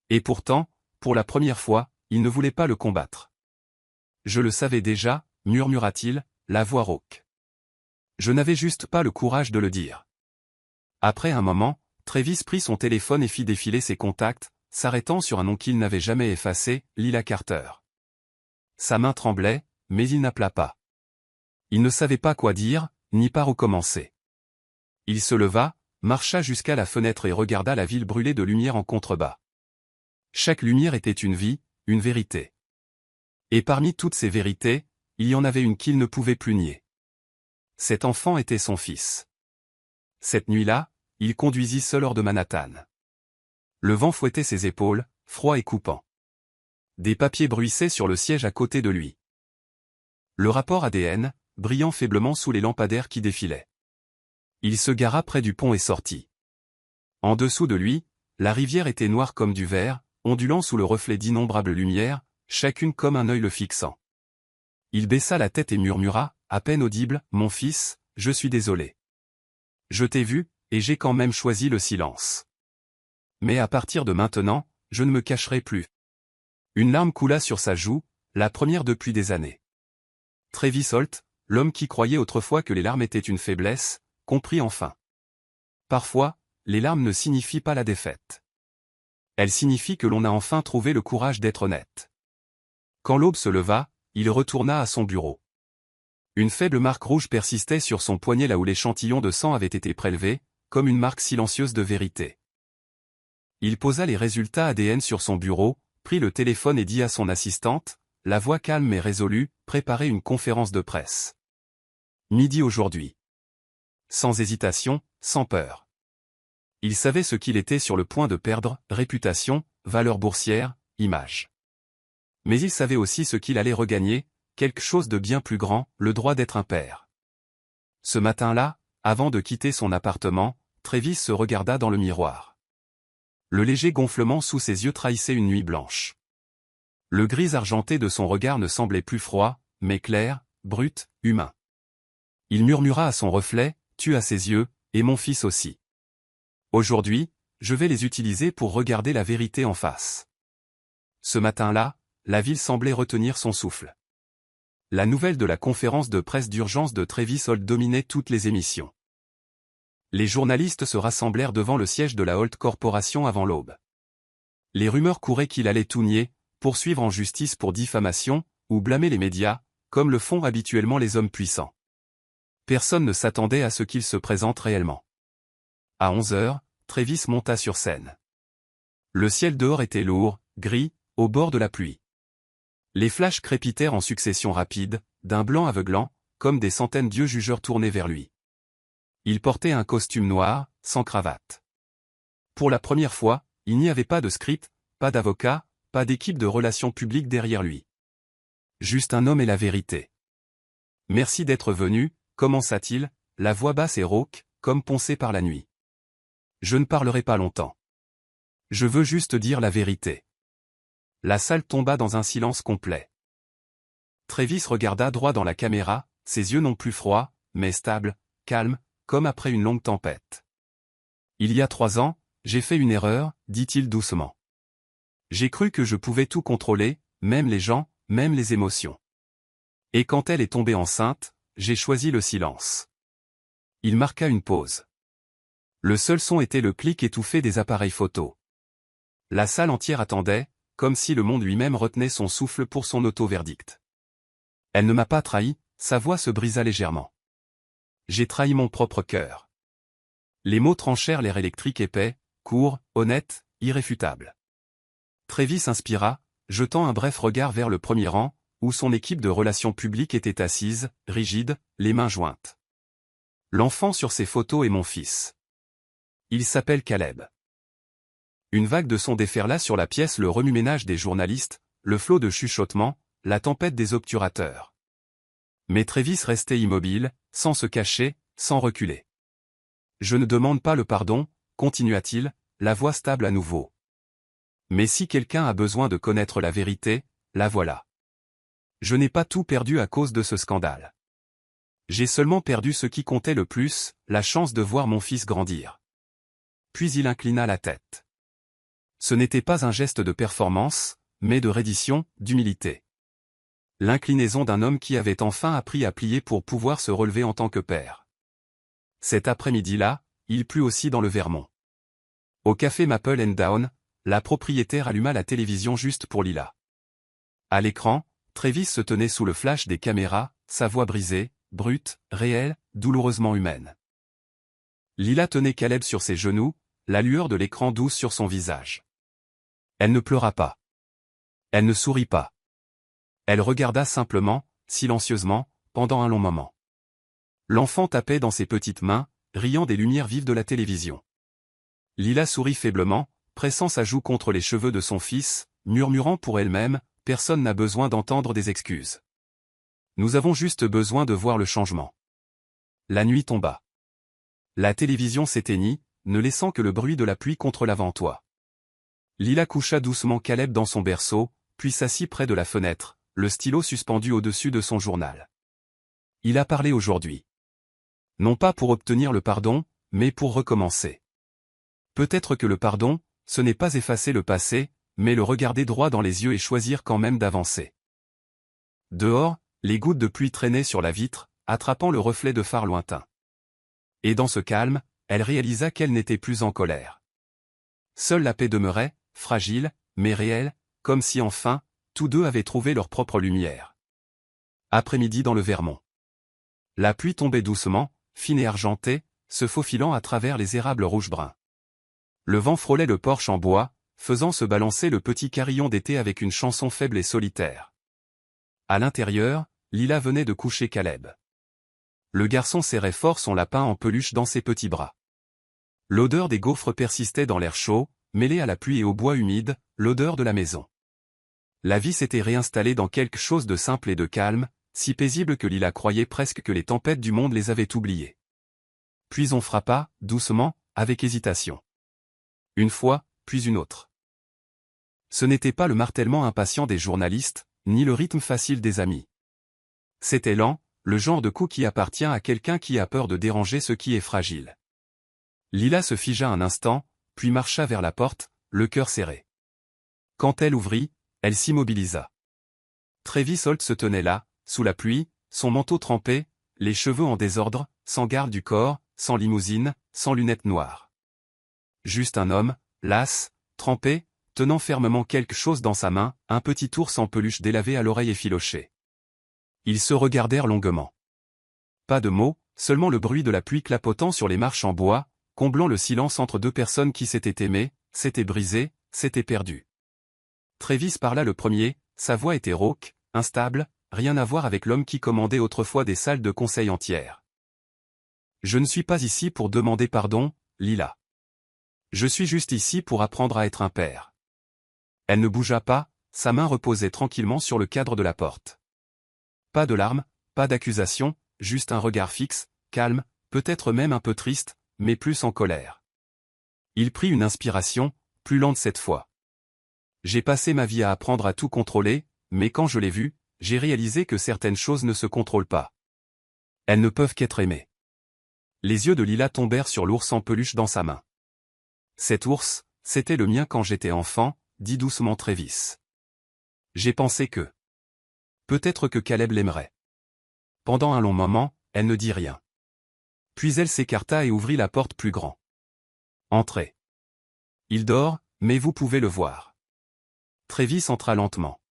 Et pourtant, pour la première fois, il ne voulait pas le combattre. « Je le savais déjà », murmura-t-il, la voix rauque. « Je n'avais juste pas le courage de le dire. » Après un moment, Travis prit son téléphone et fit défiler ses contacts, s'arrêtant sur un nom qu'il n'avait jamais effacé, Lila Carter. Sa main tremblait, mais il n'appela pas. Il ne savait pas quoi dire, ni par où commencer. Il se leva, marcha jusqu'à la fenêtre et regarda la ville brûlée de lumière en contrebas. Chaque lumière était une vie, une vérité. Et parmi toutes ces vérités, il y en avait une qu'il ne pouvait plus nier. Cet enfant était son fils. Cette nuit-là, il conduisit seul hors de Manhattan. Le vent fouettait ses épaules, froid et coupant. Des papiers bruissaient sur le siège à côté de lui. Le rapport ADN, brillant faiblement sous les lampadaires qui défilaient. Il se gara près du pont et sortit. En dessous de lui, la rivière était noire comme du verre, ondulant sous le reflet d'innombrables lumières, chacune comme un œil le fixant. Il baissa la tête et murmura, à peine audible, « Mon fils, je suis désolé. Je t'ai vu, et j'ai quand même choisi le silence. Mais à partir de maintenant, je ne me cacherai plus. » Une larme coula sur sa joue, la première depuis des années. Travis Holt, l'homme qui croyait autrefois que les larmes étaient une faiblesse, comprit enfin. Parfois, les larmes ne signifient pas la défaite. Elles signifient que l'on a enfin trouvé le courage d'être honnête. Quand l'aube se leva, il retourna à son bureau. Une faible marque rouge persistait sur son poignet là où l'échantillon de sang avait été prélevé, comme une marque silencieuse de vérité. Il posa les résultats ADN sur son bureau, prit le téléphone et dit à son assistante, la voix calme mais résolue, « Préparez une conférence de presse. Midi aujourd'hui. » Sans hésitation, sans peur. Il savait ce qu'il était sur le point de perdre, réputation, valeur boursière, image. Mais il savait aussi ce qu'il allait regagner, quelque chose de bien plus grand, le droit d'être un père. Ce matin-là, avant de quitter son appartement, Travis se regarda dans le miroir. Le léger gonflement sous ses yeux trahissait une nuit blanche. Le gris argenté de son regard ne semblait plus froid, mais clair, brut, humain. Il murmura à son reflet, « Tu as ses yeux, et mon fils aussi. Aujourd'hui, je vais les utiliser pour regarder la vérité en face. » Ce matin-là, la ville semblait retenir son souffle. La nouvelle de la conférence de presse d'urgence de Travis Holt dominait toutes les émissions. Les journalistes se rassemblèrent devant le siège de la Holt Corporation avant l'aube. Les rumeurs couraient qu'il allait tout nier, poursuivre en justice pour diffamation, ou blâmer les médias, comme le font habituellement les hommes puissants. Personne ne s'attendait à ce qu'il se présente réellement. À 11 heures, Travis monta sur scène. Le ciel dehors était lourd, gris, au bord de la pluie. Les flashs crépitèrent en succession rapide, d'un blanc aveuglant, comme des centaines d'yeux jugeurs tournés vers lui. Il portait un costume noir, sans cravate. Pour la première fois, il n'y avait pas de script, pas d'avocat, pas d'équipe de relations publiques derrière lui. Juste un homme et la vérité. « Merci d'être venu », commença-t-il, la voix basse et rauque, comme poncée par la nuit. « Je ne parlerai pas longtemps. Je veux juste dire la vérité. » La salle tomba dans un silence complet. Travis regarda droit dans la caméra, ses yeux non plus froids, mais stables, calmes, comme après une longue tempête. Il y a 3 ans, j'ai fait une erreur, dit-il doucement. J'ai cru que je pouvais tout contrôler, même les gens, même les émotions. Et quand elle est tombée enceinte, j'ai choisi le silence. Il marqua une pause. Le seul son était le clic étouffé des appareils photo. La salle entière attendait, comme si le monde lui-même retenait son souffle pour son auto-verdict. Elle ne m'a pas trahi, sa voix se brisa légèrement. J'ai trahi mon propre cœur. Les mots tranchèrent l'air électrique épais, court, honnête, irréfutable. Travis inspira, jetant un bref regard vers le premier rang, où son équipe de relations publiques était assise, rigide, les mains jointes. L'enfant sur ces photos est mon fils. Il s'appelle Caleb. Une vague de sons déferla sur la pièce, le remue-ménage des journalistes, le flot de chuchotements, la tempête des obturateurs. Mais Travis restait immobile, sans se cacher, sans reculer. Je ne demande pas le pardon, continua-t-il, la voix stable à nouveau. Mais si quelqu'un a besoin de connaître la vérité, la voilà. Je n'ai pas tout perdu à cause de ce scandale. J'ai seulement perdu ce qui comptait le plus, la chance de voir mon fils grandir. Puis il inclina la tête. Ce n'était pas un geste de performance, mais de reddition, d'humilité. L'inclinaison d'un homme qui avait enfin appris à plier pour pouvoir se relever en tant que père. Cet après-midi-là, il plut aussi dans le Vermont. Au café Maple & Down, la propriétaire alluma la télévision juste pour Lila. À l'écran, Travis se tenait sous le flash des caméras, sa voix brisée, brute, réelle, douloureusement humaine. Lila tenait Caleb sur ses genoux, la lueur de l'écran douce sur son visage. Elle ne pleura pas. Elle ne sourit pas. Elle regarda simplement, silencieusement, pendant un long moment. L'enfant tapait dans ses petites mains, riant des lumières vives de la télévision. Lila sourit faiblement, pressant sa joue contre les cheveux de son fils, murmurant pour elle-même, « Personne n'a besoin d'entendre des excuses. Nous avons juste besoin de voir le changement. » La nuit tomba. La télévision s'éteignit, ne laissant que le bruit de la pluie contre l'avant-toit. Lila coucha doucement Caleb dans son berceau, puis s'assit près de la fenêtre, le stylo suspendu au-dessus de son journal. Il a parlé aujourd'hui. Non pas pour obtenir le pardon, mais pour recommencer. Peut-être que le pardon, ce n'est pas effacer le passé, mais le regarder droit dans les yeux et choisir quand même d'avancer. Dehors, les gouttes de pluie traînaient sur la vitre, attrapant le reflet de phare lointain. Et dans ce calme, elle réalisa qu'elle n'était plus en colère. Seule la paix demeurait, fragile, mais réelle, comme si enfin, tous deux avaient trouvé leur propre lumière. Après-midi dans le Vermont. La pluie tombait doucement, fine et argentée, se faufilant à travers les érables rouge-brun. Le vent frôlait le porche en bois, faisant se balancer le petit carillon d'été avec une chanson faible et solitaire. À l'intérieur, Lila venait de coucher Caleb. Le garçon serrait fort son lapin en peluche dans ses petits bras. L'odeur des gaufres persistait dans l'air chaud, mêlée à la pluie et au bois humide, l'odeur de la maison. La vie s'était réinstallée dans quelque chose de simple et de calme, si paisible que Lila croyait presque que les tempêtes du monde les avaient oubliées. Puis on frappa, doucement, avec hésitation. Une fois, puis une autre. Ce n'était pas le martèlement impatient des journalistes, ni le rythme facile des amis. C'était lent, le genre de coup qui appartient à quelqu'un qui a peur de déranger ce qui est fragile. Lila se figea un instant, puis marcha vers la porte, le cœur serré. Quand elle ouvrit, elle s'immobilisa. Travis Holt se tenait là, sous la pluie, son manteau trempé, les cheveux en désordre, sans garde du corps, sans limousine, sans lunettes noires. Juste un homme, las, trempé, tenant fermement quelque chose dans sa main, un petit ours en peluche délavé à l'oreille effilochée. Ils se regardèrent longuement. Pas de mots, seulement le bruit de la pluie clapotant sur les marches en bois, comblant le silence entre deux personnes qui s'étaient aimées, s'étaient brisées, s'étaient perdues. Travis parla le premier, sa voix était rauque, instable, rien à voir avec l'homme qui commandait autrefois des salles de conseil entières. Je ne suis pas ici pour demander pardon, Lila. Je suis juste ici pour apprendre à être un père. Elle ne bougea pas, sa main reposait tranquillement sur le cadre de la porte. Pas de larmes, pas d'accusation, juste un regard fixe, calme, peut-être même un peu triste, mais plus en colère. Il prit une inspiration, plus lente cette fois. J'ai passé ma vie à apprendre à tout contrôler, mais quand je l'ai vu, j'ai réalisé que certaines choses ne se contrôlent pas. Elles ne peuvent qu'être aimées. Les yeux de Lila tombèrent sur l'ours en peluche dans sa main. Cet ours, c'était le mien quand j'étais enfant, dit doucement Travis. J'ai pensé que... Peut-être que Caleb l'aimerait. Pendant un long moment, elle ne dit rien. Puis elle s'écarta et ouvrit la porte plus grand. Entrez. Il dort, mais vous pouvez le voir. Travis entra lentement.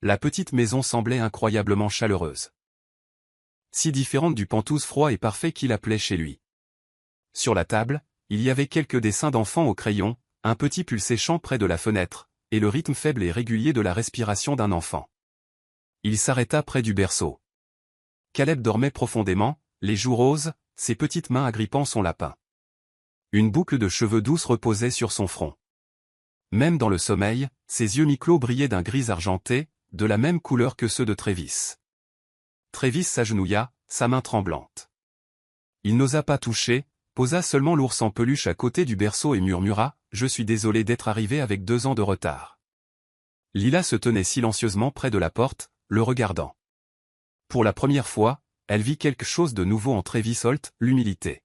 La petite maison semblait incroyablement chaleureuse. Si différente du pantouse froid et parfait qu'il appelait chez lui. Sur la table, il y avait quelques dessins d'enfants au crayon, un petit pull séchant près de la fenêtre, et le rythme faible et régulier de la respiration d'un enfant. Il s'arrêta près du berceau. Caleb dormait profondément, les joues roses, ses petites mains agrippant son lapin. Une boucle de cheveux douces reposait sur son front. Même dans le sommeil, ses yeux mi-clos brillaient d'un gris argenté, de la même couleur que ceux de Travis. Travis s'agenouilla, sa main tremblante. Il n'osa pas toucher, posa seulement l'ours en peluche à côté du berceau et murmura « Je suis désolé d'être arrivé avec 2 ans de retard. » Lila se tenait silencieusement près de la porte, le regardant. Pour la première fois, elle vit quelque chose de nouveau en Travis Holt, l'humilité.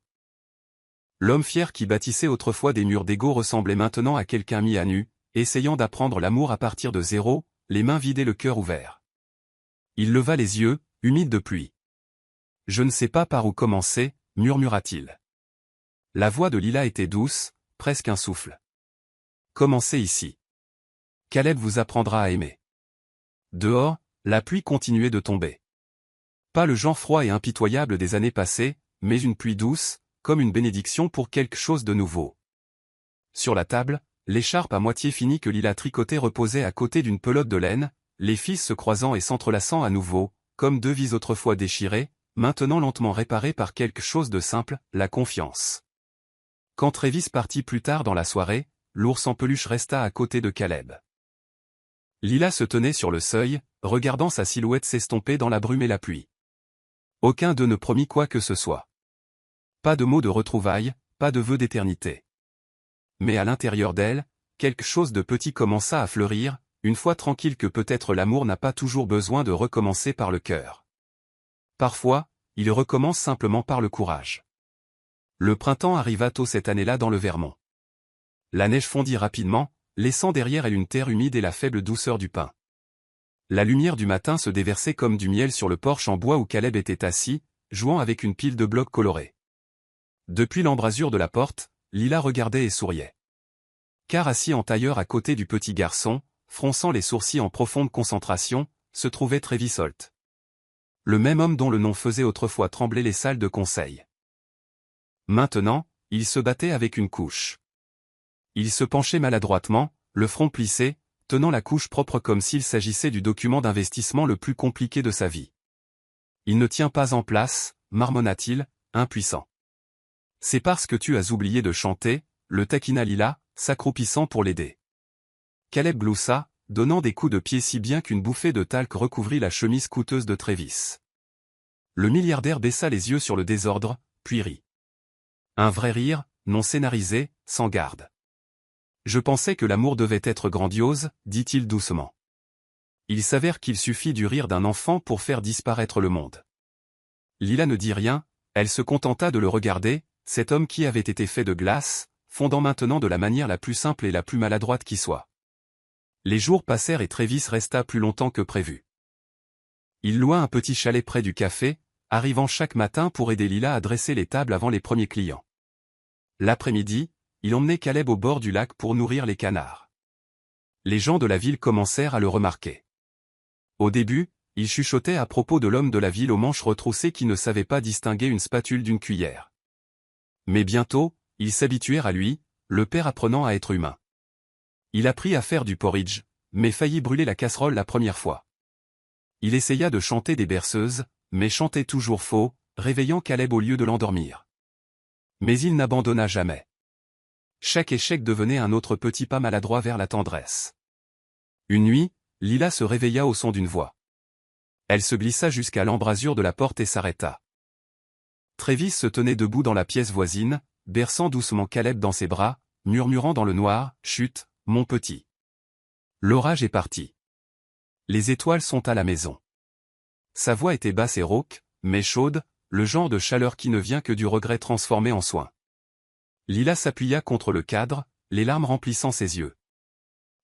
L'homme fier qui bâtissait autrefois des murs d'ego ressemblait maintenant à quelqu'un mis à nu, essayant d'apprendre l'amour à partir de zéro, les mains vidées et le cœur ouvert. Il leva les yeux, humides de pluie. « Je ne sais pas par où commencer, » murmura-t-il. La voix de Lila était douce, presque un souffle. « Commencez ici. Caleb vous apprendra à aimer. » Dehors, la pluie continuait de tomber. Pas le genre froid et impitoyable des années passées, mais une pluie douce, comme une bénédiction pour quelque chose de nouveau. Sur la table, l'écharpe à moitié finie que Lila tricotait reposait à côté d'une pelote de laine, les fils se croisant et s'entrelaçant à nouveau, comme 2 vis autrefois déchirées, maintenant lentement réparées par quelque chose de simple, la confiance. Quand Travis partit plus tard dans la soirée, l'ours en peluche resta à côté de Caleb. Lila se tenait sur le seuil, regardant sa silhouette s'estomper dans la brume et la pluie. Aucun d'eux ne promit quoi que ce soit. Pas de mots de retrouvailles, pas de vœux d'éternité. Mais à l'intérieur d'elle, quelque chose de petit commença à fleurir, une fois tranquille que peut-être l'amour n'a pas toujours besoin de recommencer par le cœur. Parfois, il recommence simplement par le courage. Le printemps arriva tôt cette année-là dans le Vermont. La neige fondit rapidement, laissant derrière elle une terre humide et la faible douceur du pin. La lumière du matin se déversait comme du miel sur le porche en bois où Caleb était assis, jouant avec une pile de blocs colorés. Depuis l'embrasure de la porte, Lila regardait et souriait. Car assis en tailleur à côté du petit garçon, fronçant les sourcils en profonde concentration, se trouvait Travis Holt. Le même homme dont le nom faisait autrefois trembler les salles de conseil. Maintenant, il se battait avec une couche. Il se penchait maladroitement, le front plissé, tenant la couche propre comme s'il s'agissait du document d'investissement le plus compliqué de sa vie. Il ne tient pas en place, marmonna-t-il, impuissant. C'est parce que tu as oublié de chanter, le taquina Lila, s'accroupissant pour l'aider. Caleb gloussa, donnant des coups de pied si bien qu'une bouffée de talc recouvrit la chemise coûteuse de Travis. Le milliardaire baissa les yeux sur le désordre, puis rit. Un vrai rire, non scénarisé, sans garde. Je pensais que l'amour devait être grandiose, dit-il doucement. Il s'avère qu'il suffit du rire d'un enfant pour faire disparaître le monde. Lila ne dit rien, elle se contenta de le regarder, cet homme qui avait été fait de glace, fondant maintenant de la manière la plus simple et la plus maladroite qui soit. Les jours passèrent et Travis resta plus longtemps que prévu. Il loua un petit chalet près du café, arrivant chaque matin pour aider Lila à dresser les tables avant les premiers clients. L'après-midi, il emmenait Caleb au bord du lac pour nourrir les canards. Les gens de la ville commencèrent à le remarquer. Au début, il chuchotait à propos de l'homme de la ville aux manches retroussées qui ne savait pas distinguer une spatule d'une cuillère. Mais bientôt, ils s'habituèrent à lui, le père apprenant à être humain. Il apprit à faire du porridge, mais faillit brûler la casserole la première fois. Il essaya de chanter des berceuses, mais chantait toujours faux, réveillant Caleb au lieu de l'endormir. Mais il n'abandonna jamais. Chaque échec devenait un autre petit pas maladroit vers la tendresse. Une nuit, Lila se réveilla au son d'une voix. Elle se glissa jusqu'à l'embrasure de la porte et s'arrêta. Travis se tenait debout dans la pièce voisine, berçant doucement Caleb dans ses bras, murmurant dans le noir, « Chut, mon petit. L'orage est parti. Les étoiles sont à la maison. » Sa voix était basse et rauque, mais chaude, le genre de chaleur qui ne vient que du regret transformé en soin. Lila s'appuya contre le cadre, les larmes remplissant ses yeux.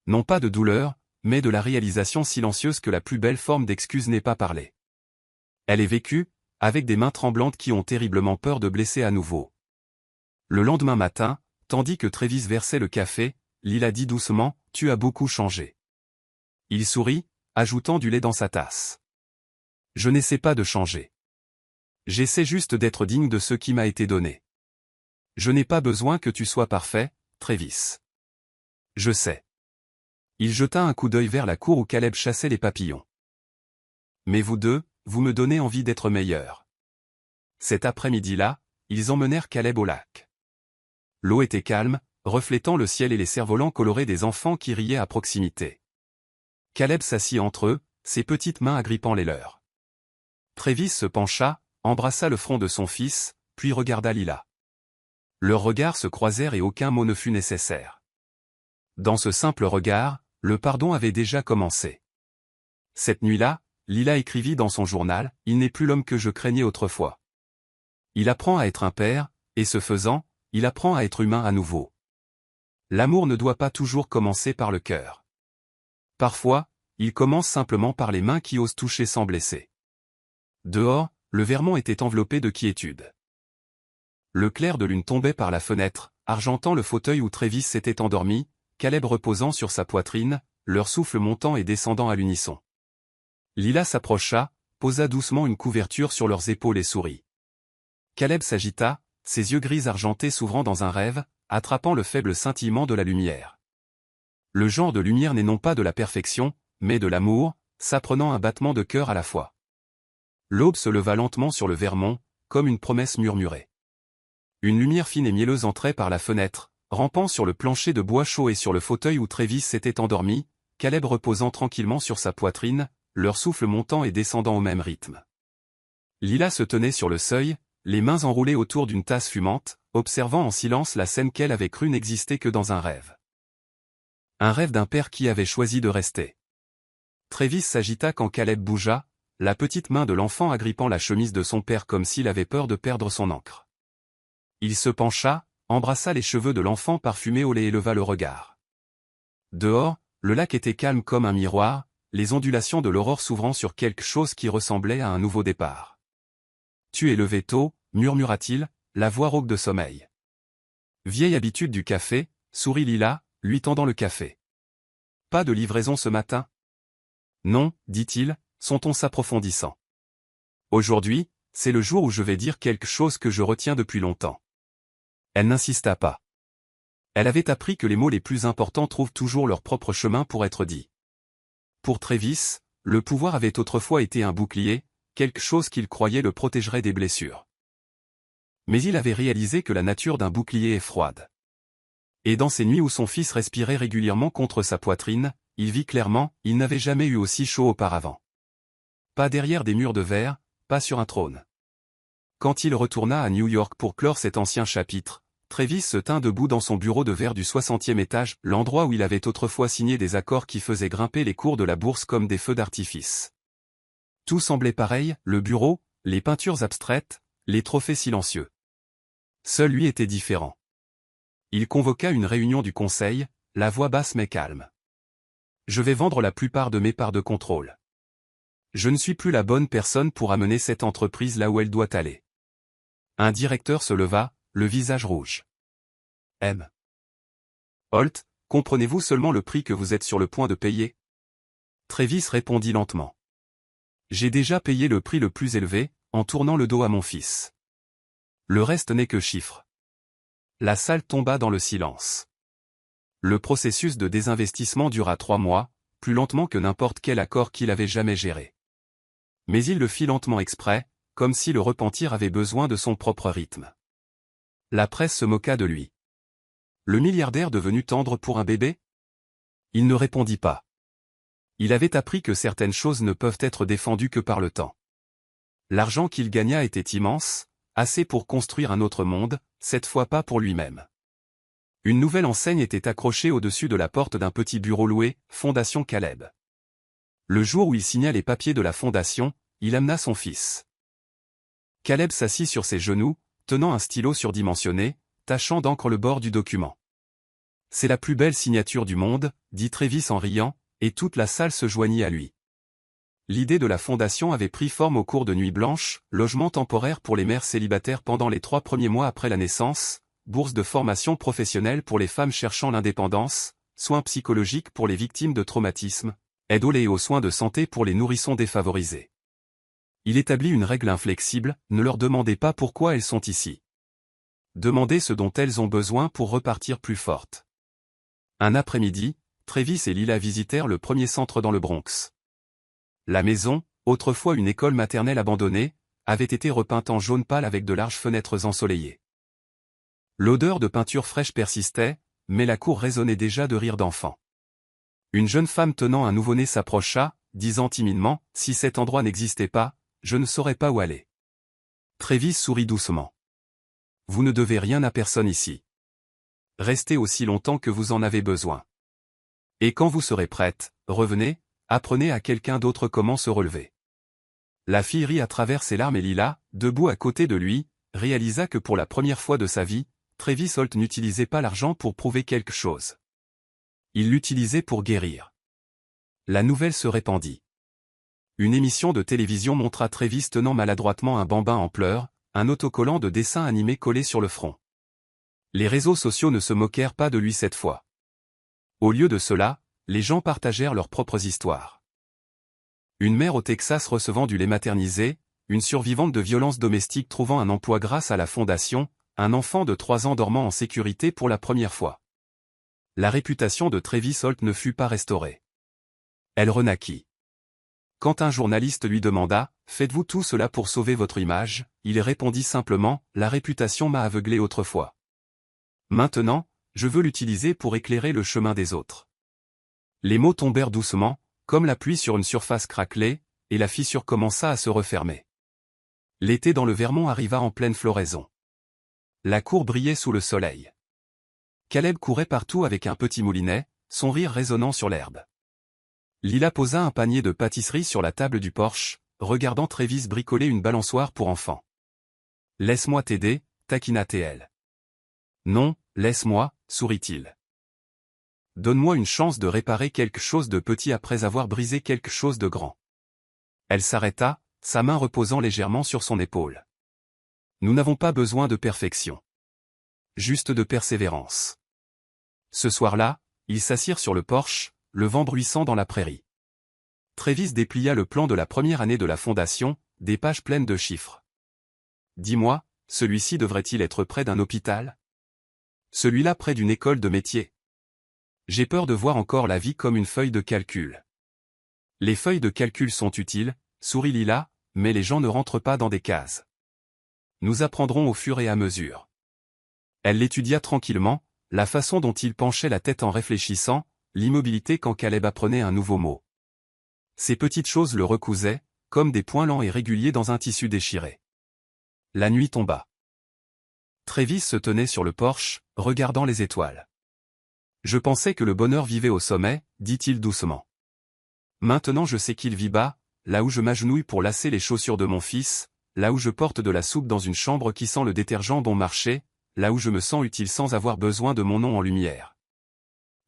Non pas de douleur, mais de la réalisation silencieuse que la plus belle forme d'excuse n'est pas parler. Elle est vécue, avec des mains tremblantes qui ont terriblement peur de blesser à nouveau. Le lendemain matin, tandis que Travis versait le café, Lila dit doucement, « Tu as beaucoup changé. » Il sourit, ajoutant du lait dans sa tasse. « Je n'essaie pas de changer. J'essaie juste d'être digne de ce qui m'a été donné. Je n'ai pas besoin que tu sois parfait, Travis. Je sais. » Il jeta un coup d'œil vers la cour où Caleb chassait les papillons. « Mais vous deux, vous me donnez envie d'être meilleur. » Cet après-midi-là, ils emmenèrent Caleb au lac. L'eau était calme, reflétant le ciel et les cerfs-volants colorés des enfants qui riaient à proximité. Caleb s'assit entre eux, ses petites mains agrippant les leurs. Travis se pencha, embrassa le front de son fils, puis regarda Lila. Leurs regards se croisèrent et aucun mot ne fut nécessaire. Dans ce simple regard, le pardon avait déjà commencé. Cette nuit-là, Lila écrivit dans son journal, « Il n'est plus l'homme que je craignais autrefois. Il apprend à être un père, et ce faisant, il apprend à être humain à nouveau. L'amour ne doit pas toujours commencer par le cœur. Parfois, il commence simplement par les mains qui osent toucher sans blesser. » Dehors, le Vermont était enveloppé de quiétude. Le clair de lune tombait par la fenêtre, argentant le fauteuil où Travis s'était endormi, Caleb reposant sur sa poitrine, leur souffle montant et descendant à l'unisson. Lila s'approcha, posa doucement une couverture sur leurs épaules et sourit. Caleb s'agita, ses yeux gris argentés s'ouvrant dans un rêve, attrapant le faible scintillement de la lumière. Le genre de lumière n'est non pas de la perfection, mais de l'amour, s'apprenant un battement de cœur à la fois. L'aube se leva lentement sur le Vermont, comme une promesse murmurée. Une lumière fine et mielleuse entrait par la fenêtre, rampant sur le plancher de bois chaud et sur le fauteuil où Travis s'était endormi, Caleb reposant tranquillement sur sa poitrine, leur souffle montant et descendant au même rythme. Lila se tenait sur le seuil, les mains enroulées autour d'une tasse fumante, observant en silence la scène qu'elle avait cru n'exister que dans un rêve. Un rêve d'un père qui avait choisi de rester. Travis s'agita quand Caleb bougea, la petite main de l'enfant agrippant la chemise de son père comme s'il avait peur de perdre son encre. Il se pencha, embrassa les cheveux de l'enfant parfumé au lait et leva le regard. Dehors, le lac était calme comme un miroir, les ondulations de l'aurore s'ouvrant sur quelque chose qui ressemblait à un nouveau départ. « Tu es levé tôt » murmura-t-il, la voix rauque de sommeil. Vieille habitude du café, sourit Lila, lui tendant le café. « Pas de livraison ce matin ? » « Non, dit-il, son ton s'approfondissant. « Aujourd'hui, c'est le jour où je vais dire quelque chose que je retiens depuis longtemps. » Elle n'insista pas. Elle avait appris que les mots les plus importants trouvent toujours leur propre chemin pour être dits. Pour Travis, le pouvoir avait autrefois été un bouclier, quelque chose qu'il croyait le protégerait des blessures. Mais il avait réalisé que la nature d'un bouclier est froide. Et dans ces nuits où son fils respirait régulièrement contre sa poitrine, il vit clairement, il n'avait jamais eu aussi chaud auparavant. Pas derrière des murs de verre, pas sur un trône. Quand il retourna à New York pour clore cet ancien chapitre, Travis se tint debout dans son bureau de verre du 60e étage, l'endroit où il avait autrefois signé des accords qui faisaient grimper les cours de la bourse comme des feux d'artifice. Tout semblait pareil, le bureau, les peintures abstraites, les trophées silencieux. Seul lui était différent. Il convoqua une réunion du conseil, la voix basse mais calme. « Je vais vendre la plupart de mes parts de contrôle. Je ne suis plus la bonne personne pour amener cette entreprise là où elle doit aller. » Un directeur se leva, le visage rouge. « M. Holt, comprenez-vous seulement le prix que vous êtes sur le point de payer ?» Travis répondit lentement. « J'ai déjà payé le prix le plus élevé, en tournant le dos à mon fils. Le reste n'est que chiffres. » La salle tomba dans le silence. Le processus de désinvestissement dura 3 mois, plus lentement que n'importe quel accord qu'il avait jamais géré. Mais il le fit lentement exprès, comme si le repentir avait besoin de son propre rythme. La presse se moqua de lui. Le milliardaire devenu tendre pour un bébé ? Il ne répondit pas. Il avait appris que certaines choses ne peuvent être défendues que par le temps. L'argent qu'il gagna était immense, assez pour construire un autre monde, cette fois pas pour lui-même. Une nouvelle enseigne était accrochée au-dessus de la porte d'un petit bureau loué, Fondation Caleb. Le jour où il signa les papiers de la fondation, il amena son fils. Caleb s'assit sur ses genoux, tenant un stylo surdimensionné, tachant d'encre le bord du document. C'est la plus belle signature du monde, dit Travis en riant, et toute la salle se joignit à lui. L'idée de la fondation avait pris forme au cours de Nuit Blanche, logement temporaire pour les mères célibataires pendant les 3 premiers mois après la naissance, bourse de formation professionnelle pour les femmes cherchant l'indépendance, soins psychologiques pour les victimes de traumatismes, aide au lait et aux soins de santé pour les nourrissons défavorisés. Il établit une règle inflexible, ne leur demandez pas pourquoi elles sont ici. Demandez ce dont elles ont besoin pour repartir plus fortes. Un après-midi, Travis et Lila visitèrent le premier centre dans le Bronx. La maison, autrefois une école maternelle abandonnée, avait été repeinte en jaune pâle avec de larges fenêtres ensoleillées. L'odeur de peinture fraîche persistait, mais la cour résonnait déjà de rires d'enfants. Une jeune femme tenant un nouveau-né s'approcha, disant timidement, « Si cet endroit n'existait pas, je ne saurais pas où aller. » Travis sourit doucement. « Vous ne devez rien à personne ici. Restez aussi longtemps que vous en avez besoin. Et quand vous serez prête, revenez, apprenez à quelqu'un d'autre comment se relever. » La fille rit à travers ses larmes et Lila, debout à côté de lui, réalisa que pour la première fois de sa vie, Travis Holt n'utilisait pas l'argent pour prouver quelque chose. Il l'utilisait pour guérir. La nouvelle se répandit. Une émission de télévision montra Travis tenant maladroitement un bambin en pleurs, un autocollant de dessin animé collé sur le front. Les réseaux sociaux ne se moquèrent pas de lui cette fois. Au lieu de cela, les gens partagèrent leurs propres histoires. Une mère au Texas recevant du lait maternisé, une survivante de violences domestiques trouvant un emploi grâce à la fondation, un enfant de 3 ans dormant en sécurité pour la première fois. La réputation de Travis Holt ne fut pas restaurée. Elle renaquit. Quand un journaliste lui demanda « Faites-vous tout cela pour sauver votre image ?» il répondit simplement « La réputation m'a aveuglé autrefois. Maintenant, je veux l'utiliser pour éclairer le chemin des autres. » Les mots tombèrent doucement, comme la pluie sur une surface craquelée, et la fissure commença à se refermer. L'été dans le Vermont arriva en pleine floraison. La cour brillait sous le soleil. Caleb courait partout avec un petit moulinet, son rire résonnant sur l'herbe. Lila posa un panier de pâtisserie sur la table du porche, regardant Travis bricoler une balançoire pour enfants. « Laisse-moi t'aider, » taquina-t-elle. « Non, laisse-moi, » sourit-il. « Donne-moi une chance de réparer quelque chose de petit après avoir brisé quelque chose de grand. » Elle s'arrêta, sa main reposant légèrement sur son épaule. « Nous n'avons pas besoin de perfection. Juste de persévérance. » Ce soir-là, ils s'assirent sur le porche, le vent bruissant dans la prairie. Travis déplia le plan de la première année de la fondation, des pages pleines de chiffres. « Dis-moi, celui-ci devrait-il être près d'un hôpital? Celui-là près d'une école de métier? J'ai peur de voir encore la vie comme une feuille de calcul. » Les feuilles de calcul sont utiles, sourit Lila, mais les gens ne rentrent pas dans des cases. Nous apprendrons au fur et à mesure. Elle l'étudia tranquillement, la façon dont il penchait la tête en réfléchissant, l'immobilité quand Caleb apprenait un nouveau mot. Ces petites choses le recousaient, comme des points lents et réguliers dans un tissu déchiré. La nuit tomba. Travis se tenait sur le porche, regardant les étoiles. « Je pensais que le bonheur vivait au sommet, » dit-il doucement. « Maintenant je sais qu'il vit bas, là où je m'agenouille pour lasser les chaussures de mon fils, là où je porte de la soupe dans une chambre qui sent le détergent bon marché, là où je me sens utile sans avoir besoin de mon nom en lumière. »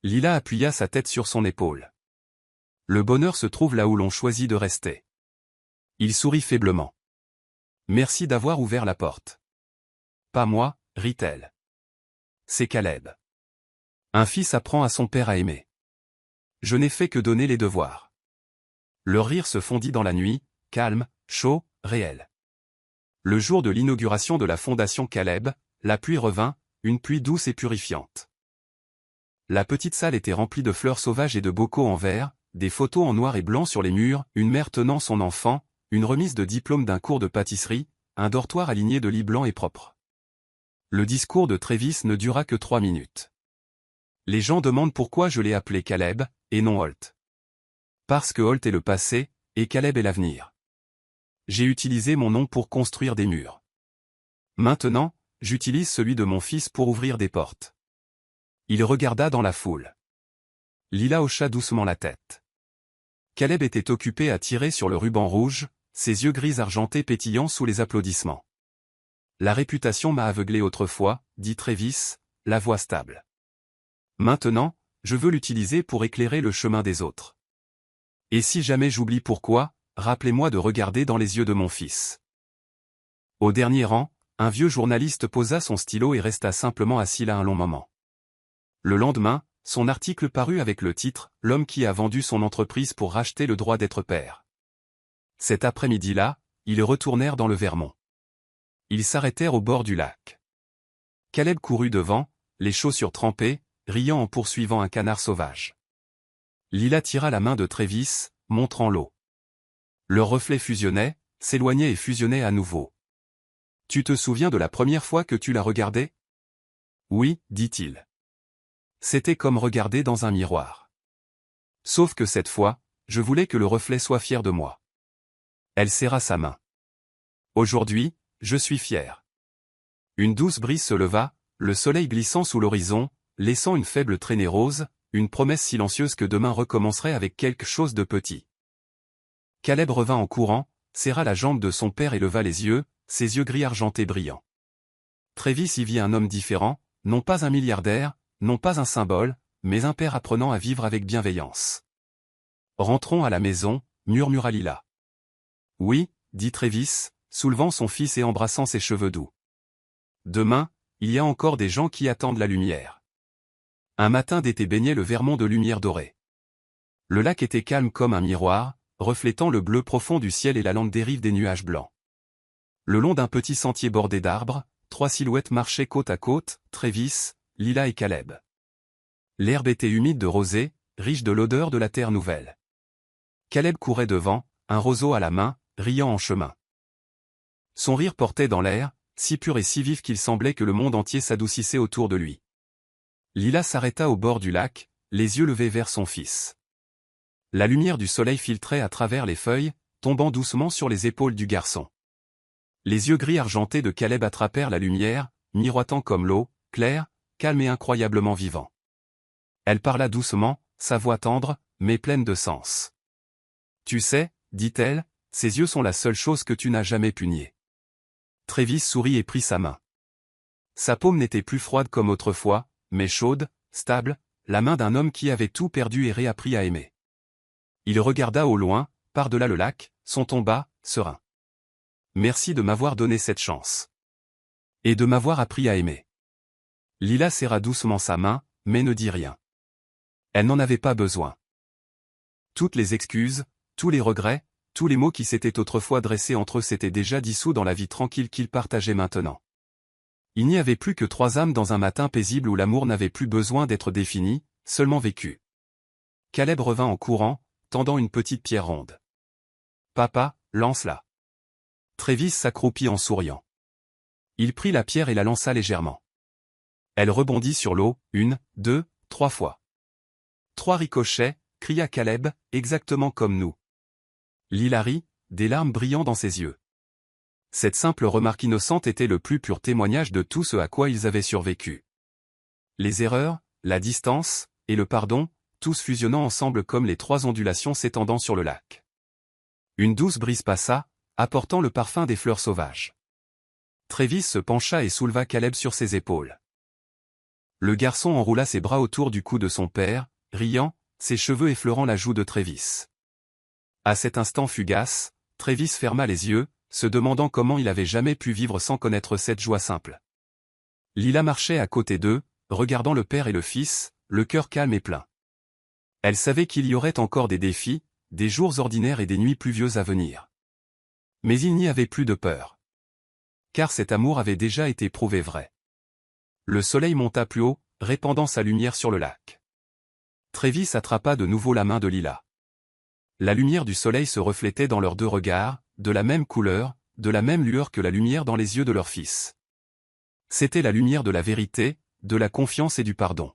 Lila appuya sa tête sur son épaule. « Le bonheur se trouve là où l'on choisit de rester. » Il sourit faiblement. « Merci d'avoir ouvert la porte. »« Pas moi, » rit-elle. « C'est Caleb. Un fils apprend à son père à aimer. Je n'ai fait que donner les devoirs. » Leur rire se fondit dans la nuit, calme, chaud, réel. Le jour de l'inauguration de la fondation Caleb, la pluie revint, une pluie douce et purifiante. La petite salle était remplie de fleurs sauvages et de bocaux en verre, des photos en noir et blanc sur les murs, une mère tenant son enfant, une remise de diplôme d'un cours de pâtisserie, un dortoir aligné de lits blancs et propres. Le discours de Travis ne dura que 3 minutes. Les gens demandent pourquoi je l'ai appelé Caleb, et non Holt. Parce que Holt est le passé, et Caleb est l'avenir. J'ai utilisé mon nom pour construire des murs. Maintenant, j'utilise celui de mon fils pour ouvrir des portes. Il regarda dans la foule. Lila hocha doucement la tête. Caleb était occupé à tirer sur le ruban rouge, ses yeux gris argentés pétillant sous les applaudissements. La réputation m'a aveuglé autrefois, dit Travis, la voix stable. Maintenant, je veux l'utiliser pour éclairer le chemin des autres. Et si jamais j'oublie pourquoi, rappelez-moi de regarder dans les yeux de mon fils. Au dernier rang, un vieux journaliste posa son stylo et resta simplement assis là un long moment. Le lendemain, son article parut avec le titre « L'homme qui a vendu son entreprise pour racheter le droit d'être père ». Cet après-midi-là, ils retournèrent dans le Vermont. Ils s'arrêtèrent au bord du lac. Caleb courut devant, les chaussures trempées, riant en poursuivant un canard sauvage. Lila tira la main de Travis, montrant l'eau. Leurs reflets fusionnaient, s'éloignaient et fusionnaient à nouveau. « Tu te souviens de la première fois que tu l'as regardé ?»« Oui, dit-il. C'était comme regarder dans un miroir. Sauf que cette fois, je voulais que le reflet soit fier de moi. » Elle serra sa main. « Aujourd'hui, je suis fier. » Une douce brise se leva, le soleil glissant sous l'horizon, laissant une faible traînée rose, une promesse silencieuse que demain recommencerait avec quelque chose de petit. Caleb revint en courant, serra la jambe de son père et leva les yeux, ses yeux gris argentés brillants. Travis y vit un homme différent, non pas un milliardaire, non pas un symbole, mais un père apprenant à vivre avec bienveillance. « Rentrons à la maison », murmura Lila. « Oui », dit Travis, soulevant son fils et embrassant ses cheveux doux. « Demain, il y a encore des gens qui attendent la lumière. » Un matin d'été baignait le Vermont de lumière dorée. Le lac était calme comme un miroir, reflétant le bleu profond du ciel et la lente dérive des nuages blancs. Le long d'un petit sentier bordé d'arbres, 3 silhouettes marchaient côte à côte, Travis, Lila et Caleb. L'herbe était humide de rosée, riche de l'odeur de la terre nouvelle. Caleb courait devant, un roseau à la main, riant en chemin. Son rire portait dans l'air, si pur et si vif qu'il semblait que le monde entier s'adoucissait autour de lui. Lila s'arrêta au bord du lac, les yeux levés vers son fils. La lumière du soleil filtrait à travers les feuilles, tombant doucement sur les épaules du garçon. Les yeux gris argentés de Caleb attrapèrent la lumière, miroitant comme l'eau, claire, calme et incroyablement vivant. Elle parla doucement, sa voix tendre, mais pleine de sens. « Tu sais, dit-elle, ces yeux sont la seule chose que tu n'as jamais pu nier. » Travis sourit et prit sa main. Sa paume n'était plus froide comme autrefois, mais chaude, stable, la main d'un homme qui avait tout perdu et réappris à aimer. Il regarda au loin, par-delà le lac, son ton bas, serein. « Merci de m'avoir donné cette chance. Et de m'avoir appris à aimer. » Lila serra doucement sa main, mais ne dit rien. Elle n'en avait pas besoin. Toutes les excuses, tous les regrets, tous les mots qui s'étaient autrefois dressés entre eux s'étaient déjà dissous dans la vie tranquille qu'ils partageaient maintenant. Il n'y avait plus que 3 âmes dans un matin paisible où l'amour n'avait plus besoin d'être défini, seulement vécu. Caleb revint en courant, tendant une petite pierre ronde. « Papa, lance-la. » Travis s'accroupit en souriant. Il prit la pierre et la lança légèrement. Elle rebondit sur l'eau, 1, 2, 3 fois. 3 ricochets, cria Caleb, exactement comme nous. Lila rit, des larmes brillant dans ses yeux. Cette simple remarque innocente était le plus pur témoignage de tout ce à quoi ils avaient survécu. Les erreurs, la distance, et le pardon, tous fusionnant ensemble comme les 3 ondulations s'étendant sur le lac. Une douce brise passa, apportant le parfum des fleurs sauvages. Travis se pencha et souleva Caleb sur ses épaules. Le garçon enroula ses bras autour du cou de son père, riant, ses cheveux effleurant la joue de Travis. À cet instant fugace, Travis ferma les yeux, se demandant comment il avait jamais pu vivre sans connaître cette joie simple. Lila marchait à côté d'eux, regardant le père et le fils, le cœur calme et plein. Elle savait qu'il y aurait encore des défis, des jours ordinaires et des nuits pluvieuses à venir. Mais il n'y avait plus de peur. Car cet amour avait déjà été prouvé vrai. Le soleil monta plus haut, répandant sa lumière sur le lac. Travis attrapa de nouveau la main de Lila. La lumière du soleil se reflétait dans leurs 2 regards, de la même couleur, de la même lueur que la lumière dans les yeux de leur fils. C'était la lumière de la vérité, de la confiance et du pardon.